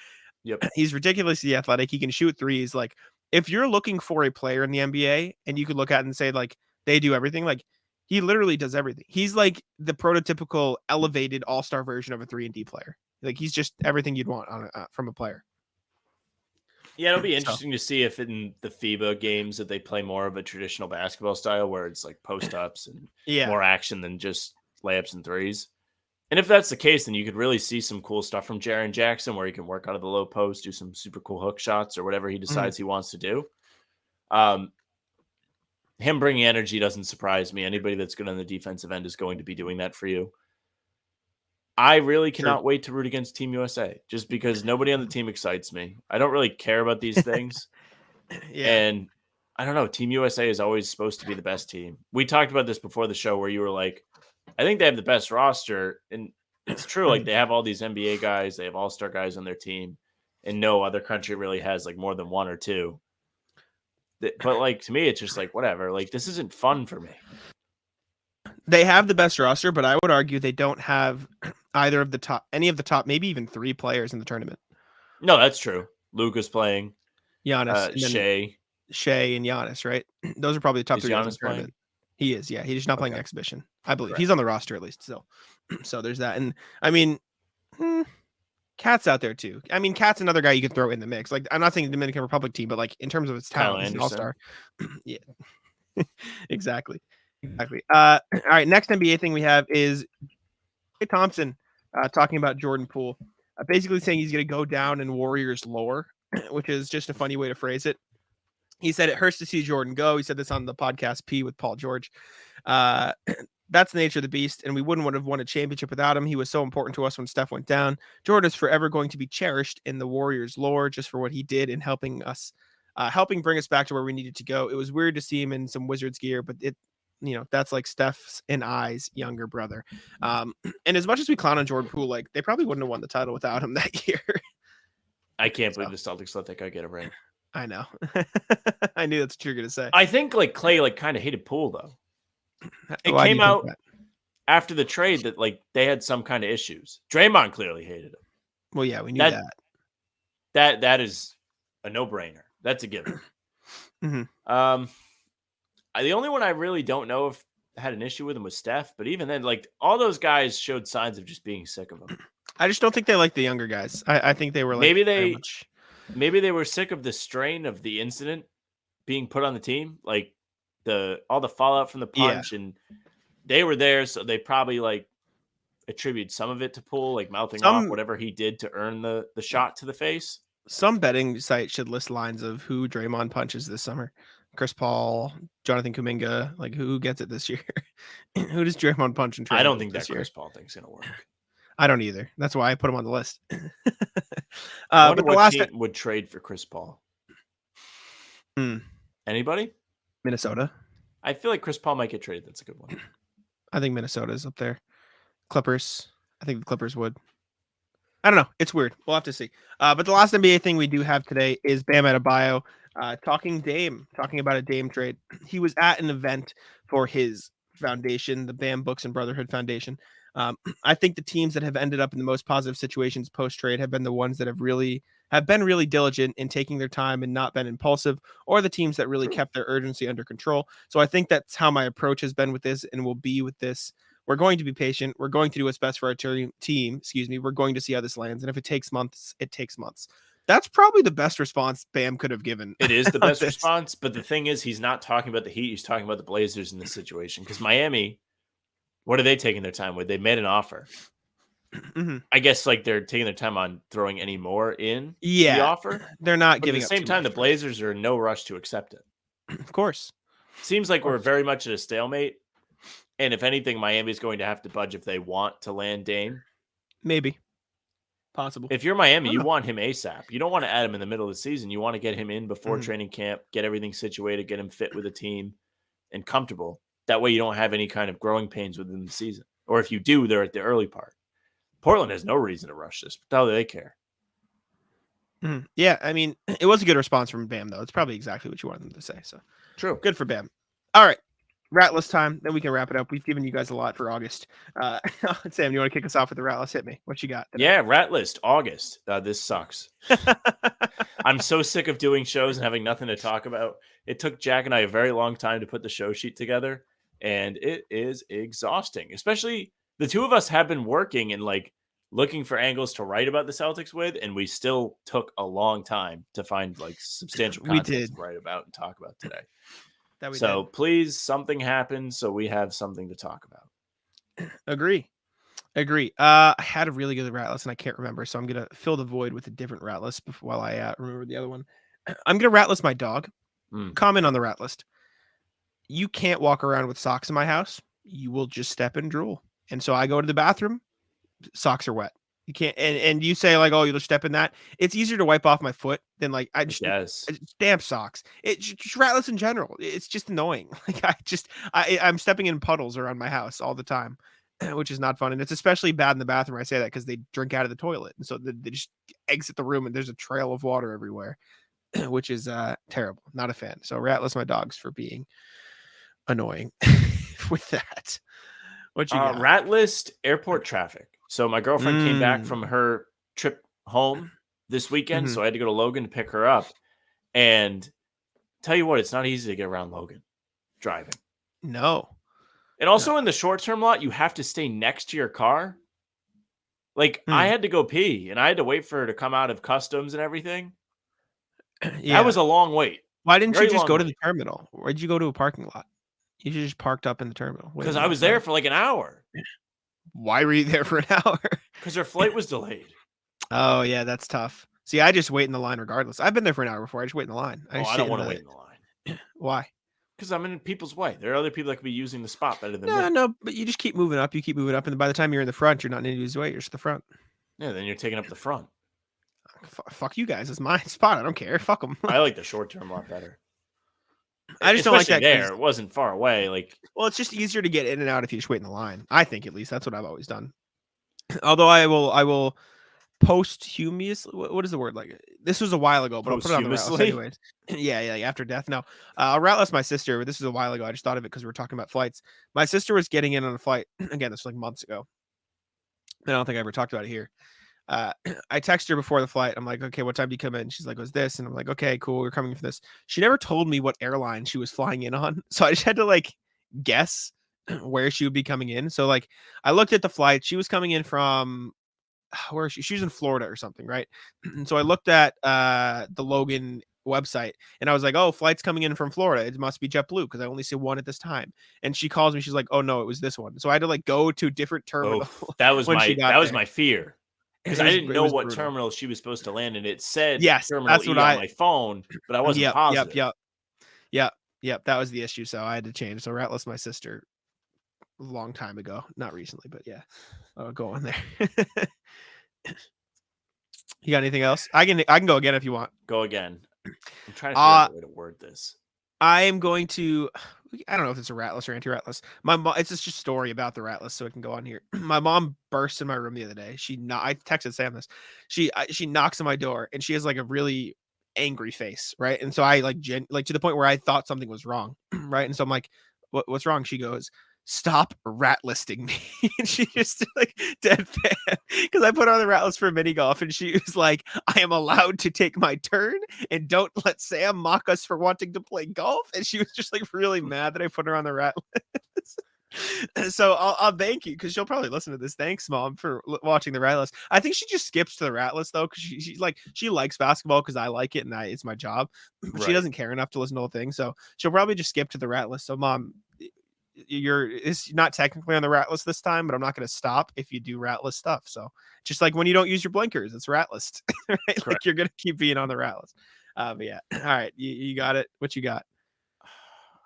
Yep. He's ridiculously athletic. He can shoot threes. Like, if you're looking for a player in the NBA and you could look at it and say, like, they do everything, like, he literally does everything. He's like the prototypical elevated all-star version of a 3-and-D player. Like, he's just everything you'd want from a player. Yeah, it'll be interesting to see if in the FIBA games that they play more of a traditional basketball style where it's like post-ups and more action than just layups and threes. And if that's the case, then you could really see some cool stuff from Jaren Jackson where he can work out of the low post, do some super cool hook shots or whatever he decides he wants to do. Him bringing energy doesn't surprise me. Anybody that's good on the defensive end is going to be doing that for you. I really cannot wait to root against Team USA just because nobody on the team excites me. I don't really care about these things. And I don't know. Team USA is always supposed to be the best team. We talked about this before the show where you were like, I think they have the best roster. And it's true. Like, they have all these NBA guys. They have all-star guys on their team. And no other country really has like more than one or two. But like, to me, it's just like, whatever. Like, this isn't fun for me. They have the best roster, but I would argue they don't have either of the top, any of the top, maybe even 3 players in the tournament. No, that's true. Luka's playing. Giannis, Shea, and Giannis, right? Those are probably the top 3 guys in the tournament. He is, yeah. He's just not playing exhibition, I believe. He's on the roster at least still. So there's that. And I mean, Cat's out there too. I mean, Cat's another guy you could throw in the mix. Like, I'm not saying the Dominican Republic team, but like in terms of its talent, he's an all-star. Yeah, exactly. All right, next NBA thing we have is Thompson talking about Jordan Poole, basically saying he's going to go down in Warriors lore, which is just a funny way to phrase it. He said it hurts to see Jordan go. He said this on the podcast P with Paul George. That's the nature of the beast, and we wouldn't have won a championship without him. He was so important to us when Steph went down. Jordan is forever going to be cherished in the Warriors lore just for what he did in helping us, helping bring us back to where we needed to go. It was weird to see him in some Wizards gear, but that's like Steph's and I's younger brother. And as much as we clown on Jordan Poole, like, they probably wouldn't have won the title without him that year. I can't believe the Celtics let that guy get a ring. I know. I knew that's what you're going to say. I think like Klay like kind of hated Poole though. It came out after the trade that like they had some kind of issues. Draymond clearly hated him. Well, yeah, we knew that. That is a no-brainer. That's a given. The only one I really don't know if I had an issue with him was Steph, but even then, like, all those guys showed signs of just being sick of him. I just don't think they like the younger guys. I think they were like maybe they were sick of the strain of the incident being put on the team, like all the fallout from the punch, and they were there, so they probably like attribute some of it to Poole, like mouthing off whatever he did to earn the shot to the face. Some betting site should list lines of who Draymond punches this summer. Chris Paul, Jonathan Kuminga, like who gets it this year? Who does Draymond punch and trade? I don't think that Chris Paul thing's gonna work. I don't either. That's why I put him on the list. But the last team would trade for Chris Paul. Anybody? Minnesota. I feel like Chris Paul might get traded. That's a good one. I think Minnesota's up there. Clippers. I think the Clippers would. I don't know. It's weird. We'll have to see. But the last NBA thing we do have today is Bam Adebayo talking about a Dame trade. He was at an event for his foundation, the Bam Books and Brotherhood Foundation. I think the teams that have ended up in the most positive situations post-trade have been the ones that have been really diligent in taking their time and not been impulsive, or the teams that really kept their urgency under control. So I think that's how my approach has been with this and will be with this. We're going to be patient. We're going to do what's best for our team. We're going to see how this lands. And if it takes months, it takes months. That's probably the best response Bam could have given. It is the best response. But the thing is, he's not talking about the Heat. He's talking about the Blazers in this situation. Because Miami, what are they taking their time with? They made an offer. I guess like they're taking their time on throwing any more in the offer. They're not giving up. At the same time, the Blazers are in no rush to accept it. Of course. Seems like we're very much at a stalemate. And if anything, Miami's going to have to budge if they want to land Dame. Maybe. Possible. If you're Miami, you want him ASAP. You don't want to add him in the middle of the season. You want to get him in before training camp, get everything situated, get him fit with the team and comfortable. That way you don't have any kind of growing pains within the season. Or if you do, they're at the early part. Portland has no reason to rush this. But how do they care? Yeah, I mean, it was a good response from Bam, though. It's probably exactly what you wanted them to say. So True. good for Bam. All right. Ratless time. Then we can wrap it up. We've given you guys a lot for August. Sam, you want to kick us off with the Ratless? Hit me. What you got today? Yeah, Rat List, August. This sucks. I'm so sick of doing shows and having nothing to talk about. It took Jack and I a very long time to put the show sheet together, and it is exhausting. Especially the two of us have been working and like looking for angles to write about the Celtics with, and we still took a long time to find like substantial We content did. to write about and talk about today. That we So please, something happened so we have something to talk about. Agree. I had a really good Ratless and I can't remember, so I'm gonna fill the void with a different Ratless while I remember the other one. I'm gonna Ratless my dog. Comment on the rat list. You can't walk around with socks in my house. You will just step and drool. And so I go to the bathroom. Socks are wet. You can't. And you say like, oh, you'll just step in that. It's easier to wipe off my foot than like Yes. damp socks. It's just ratless in general. It's just annoying. Like I'm stepping in puddles around my house all the time, which is not fun. And it's especially bad in the bathroom. I say that because they drink out of the toilet, and so they just exit the room and there's a trail of water everywhere, which is terrible. Not a fan. So ratless my dogs for being annoying with that. What you got? Rat list, airport traffic. So my girlfriend came back from her trip home this weekend, so I had to go to Logan to pick her up. And tell you what, it's not easy to get around Logan driving. No. And also in the short-term lot, you have to stay next to your car. Like, I had to go pee, and I had to wait for her to come out of customs and everything. Yeah. That was a long wait. Why didn't Very you just go to long the terminal? Why'd you go to a parking lot? You just parked up in the terminal. because I was there for like an hour. Why were you there for an hour? Because her flight was delayed. Oh, yeah, that's tough. See, I just wait in the line regardless. I've been there for an hour before. I just wait in the line. I don't want to wait in the line. Why? Because I'm in people's way. There are other people that could be using the spot better than me. No, but you just keep moving up. You keep moving up, and by the time you're in the front, you're not in anybody's way. You're just the front. Yeah, then you're taking up the front. Fuck you guys. It's my spot. I don't care. Fuck them. I like the short term a lot better. I just don't like that. There, it wasn't far away. Like, well, it's just easier to get in and out if you just wait in the line. I think at least that's what I've always done. Although I will posthumously. What is the word? Like this was a while ago, but I'll put it on the Ratless anyways. Yeah, after death. No, I'll Ratless my sister. But this is a while ago. I just thought of it because we were talking about flights. My sister was getting in on a flight again. This was like months ago. I don't think I ever talked about it here. I texted her before the flight. I'm like, okay, what time do you come in? She's like, what's this? And I'm like, okay, cool. We're coming for this. She never told me what airline she was flying in on. So I just had to like guess where she would be coming in. So like I looked at the flight. She was coming in from where is she? She's in Florida or something, right? And so I looked at the Logan website and I was like, oh, flight's coming in from Florida. It must be JetBlue because I only see one at this time. And she calls me. She's like, oh no, it was this one. So I had to like go to a different terminal. That was my fear. Because I didn't know what brutal. Terminal she was supposed to land in. It said yes, Terminal that's E what on my phone, but I wasn't positive. Yep. That was the issue. So I had to change. So Ratless my sister a long time ago. Not recently, but yeah. I'll go on there. You got anything else? I can go again if you want. Go again. I'm trying to figure out a way to word this. I am going to. I don't know if it's a Ratless or anti-Ratless. My mom. It's just a story about the Ratless, so it can go on here. My mom burst in my room the other day. I texted Sam this. She knocks on my door and she has like a really angry face, right? And so I like to the point where I thought something was wrong, right? And so I'm like, what's wrong? She goes, stop rat listing me. And she just like deadpan because I put her on the rat list for mini golf and she was like, I am allowed to take my turn and don't let Sam mock us for wanting to play golf. And she was just like really mad that I put her on the rat list. So I'll thank you because she'll probably listen to this. Thanks, Mom, for watching the rat list. I think she just skips to the rat list though because she likes basketball because I like it and it's my job. But She doesn't care enough to listen to the whole thing, so she'll probably just skip to the rat list. So, Mom, it's not technically on the rat list this time, but I'm not going to stop if you do rat list stuff. So just like when you don't use your blinkers, it's rat list, right? Like you're going to keep being on the rat list. But yeah, all right, you got it. What you got?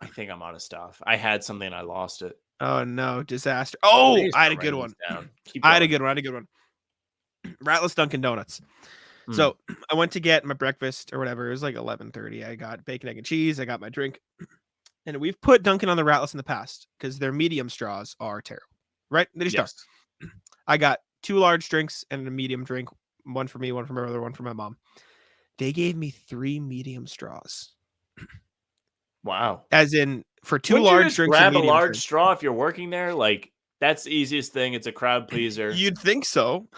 I think I'm out of stuff. I had something and I lost it. Oh no, disaster. Oh, I had a good one. I had a good one. Ratless Dunkin' Donuts. So I went to get my breakfast or whatever. It was like 11:30. I got bacon, egg, and cheese. I got my drink. And we've put Dunkin' on the Ratless in the past because their medium straws are terrible, right? They just are. I got 2 large drinks and a medium drink, one for me, one for my brother, one for my mom. They gave me 3 medium straws. Wow. As in, for 2 Wouldn't you large just drinks and grab a medium large drinks. straw if you're working there? Like, that's the easiest thing. It's a crowd pleaser. You'd think so.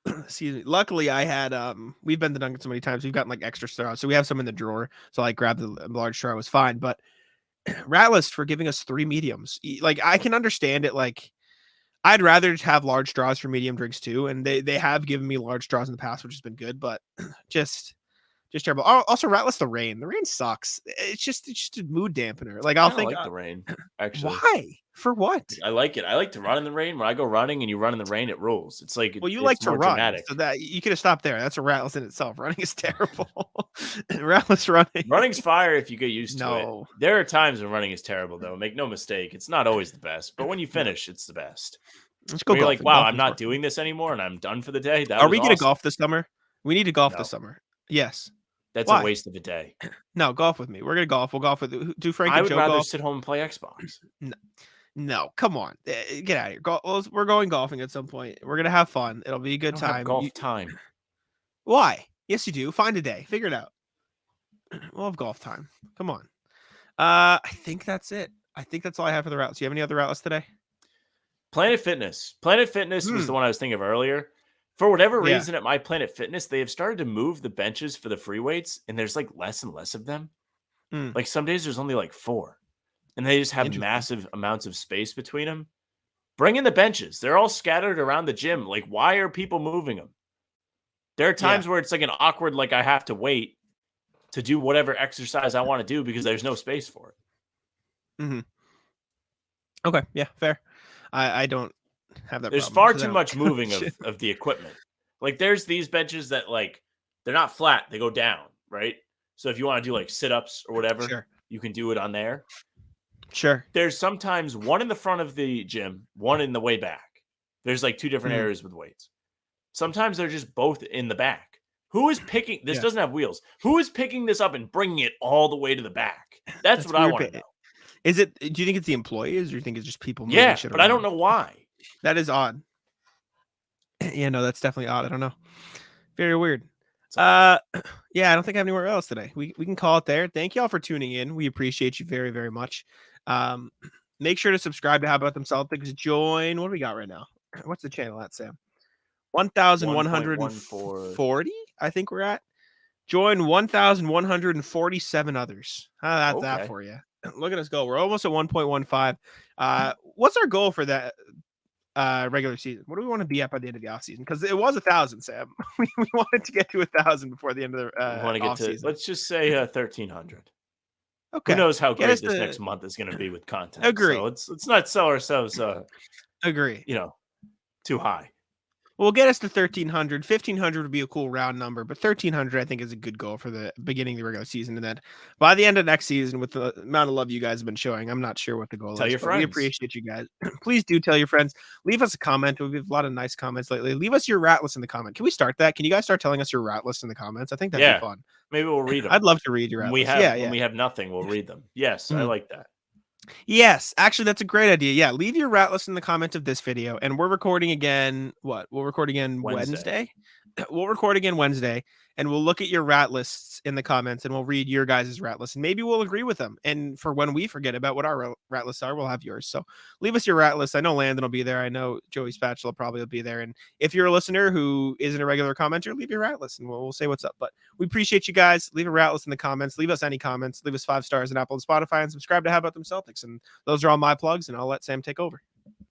Excuse me. Luckily, I had we've been to Dunkin' so many times. We've gotten like extra straws, so we have some in the drawer. So I grabbed the large straw. It was fine. But Ratlist for giving us 3 mediums. Like, I can understand it. Like, I'd rather just have large straws for medium drinks too, and they have given me large straws in the past, which has been good. But just terrible. Also, Ratlist the rain. The rain sucks. It's just a mood dampener. Like, I'll think like the rain. Actually, why? For what? I like it. I like to run in the rain. When I go running and you run in the rain, it rules. It's like, Well, you it's like to more run, dramatic. so that you could have stopped there. That's a Ratlist in itself. Running is terrible. Ratlist running. Running's fire if you get used to No. it. There are times when running is terrible, though. Make no mistake. It's not always the best, but when you finish, it's the best. Let's go You're golfing. like, wow, I'm Golfing's not fun. doing this anymore and I'm done for the day. That Are was we going to awesome. golf this summer? We need to golf No. this summer. Yes. That's Why? a waste of a day. No, golf with me. We're going to golf. We'll golf with do Frank I and would Joe rather golf. sit home and play Xbox. No, come on. Get out of here. We're going golfing at some point. We're going to have fun. It'll be a good I don't have time. golf time. Why? Yes, you do. Find a day. Figure it out. We'll have golf time. Come on. I think that's it. I think that's all I have for the routes. Do you have any other routes today? Planet Fitness. Planet Fitness was the one I was thinking of earlier. For whatever Yeah. reason, at My Planet Fitness, they have started to move the benches for the free weights, and there's like less and less of them. Like some days there's only like 4, and they just have Interesting. massive amounts of space between them. Bring in the benches. They're all scattered around the gym. Like, why are people moving them? There are times where it's like an awkward, like I have to wait to do whatever exercise I want to do because there's no space for it. Mm-hmm. Okay. Yeah, fair. I don't have that. There's problem, far 'cause I too don't- much moving of the equipment. Like, there's these benches that, like, they're not flat. They go down, right? So if you want to do like sit-ups or whatever, Sure. you can do it on there. Sure. There's sometimes one in the front of the gym, one in the way back. There's like 2 different areas with weights. Sometimes they're just both in the back. Who is picking this? Doesn't have wheels. Who is picking this up and bringing it all the way to the back? That's what I weird, want to but know. Is it? Do you think it's the employees, or do you think it's just people? Moving Yeah, shit but I around? don't know why. That is odd. Yeah, no, that's definitely odd. I don't know. Very weird. Yeah, I don't think I have anywhere else today. We can call it there. Thank y'all for tuning in. We appreciate you very, very much. Make sure to subscribe to How About Them Celtics. Join. What do we got right now? What's the channel at, Sam? 1,140, I think we're at. Join 1,147 others. That's that Okay. for you. Look at us go. We're almost at 1.15. What's our goal for that regular season? What do we want to be at by the end of the offseason? Because it was 1,000, Sam. we wanted to get to 1,000 before the end of the We want to get to, offseason. let's just say 1,300. Okay. Who knows how Get great us this to- next month is going to be with content. Agree. So let's not sell ourselves, Agree. too high. We'll get us to 1,300. 1,500 would be a cool round number, but 1,300 I think is a good goal for the beginning of the regular season. And then by the end of next season, with the amount of love you guys have been showing, I'm not sure what the goal Tell is. your but we friends. appreciate you guys. Please do tell your friends. Leave us a comment. We have a lot of nice comments lately. Leave us your rat list in the comment. Can we start that? Can you guys start telling us your rat list in the comments? I think that'd be fun. Maybe we'll read them. I'd love to read your rat When we list. have when we have nothing, we'll read them. Yes, I like that. Yes, actually, that's a great idea. Yeah, leave your rat list in the comment of this video, and we're recording again. What? We'll record again Wednesday. We'll record again Wednesday, and we'll look at your rat lists in the comments, and we'll read your guys' rat lists, and maybe we'll agree with them. And for when we forget about what our rat lists are, we'll have yours. So leave us your rat list. I know Landon will be there. I know Joey Spatula probably will be there. And if you're a listener who isn't a regular commenter, leave your rat list, and we'll say what's up. But we appreciate you guys. Leave a rat list in the comments. Leave us any comments. Leave us 5 stars on Apple and Spotify, and subscribe to How About Them Celtics. And those are all my plugs, and I'll let Sam take over.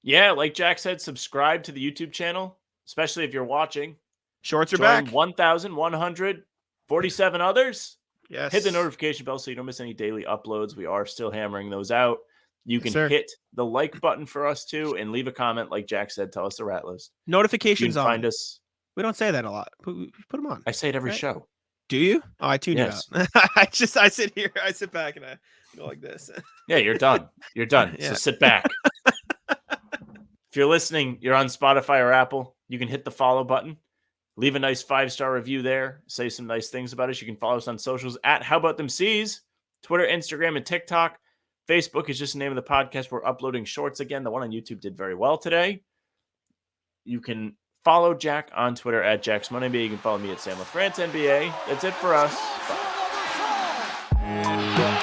Yeah, like Jack said, subscribe to the YouTube channel, especially if you're watching. Shorts are Join back. 1,147 others. Yes. Hit the notification bell so you don't miss any daily uploads. We are still hammering those out. You can sir. hit the like button for us too and leave a comment. Like Jack said, tell us the rat list. Notifications you can on. find us. We don't say that a lot. Put them on. I say it every Right? show. Do you? Oh, I tune Yes. you out. I sit here, I sit back, and I go like this. Yeah, you're done. You're done. Yeah. So sit back. If you're listening, you're on Spotify or Apple, you can hit the follow button. Leave a nice 5-star review there. Say some nice things about us. You can follow us on socials at How About Them C's, Twitter, Instagram, and TikTok. Facebook is just the name of the podcast. We're uploading shorts again. The one on YouTube did very well today. You can Follow Jack on Twitter at JacksMoneyNBA. You can follow me at Sam LaFrance NBA. That's it for us. Bye.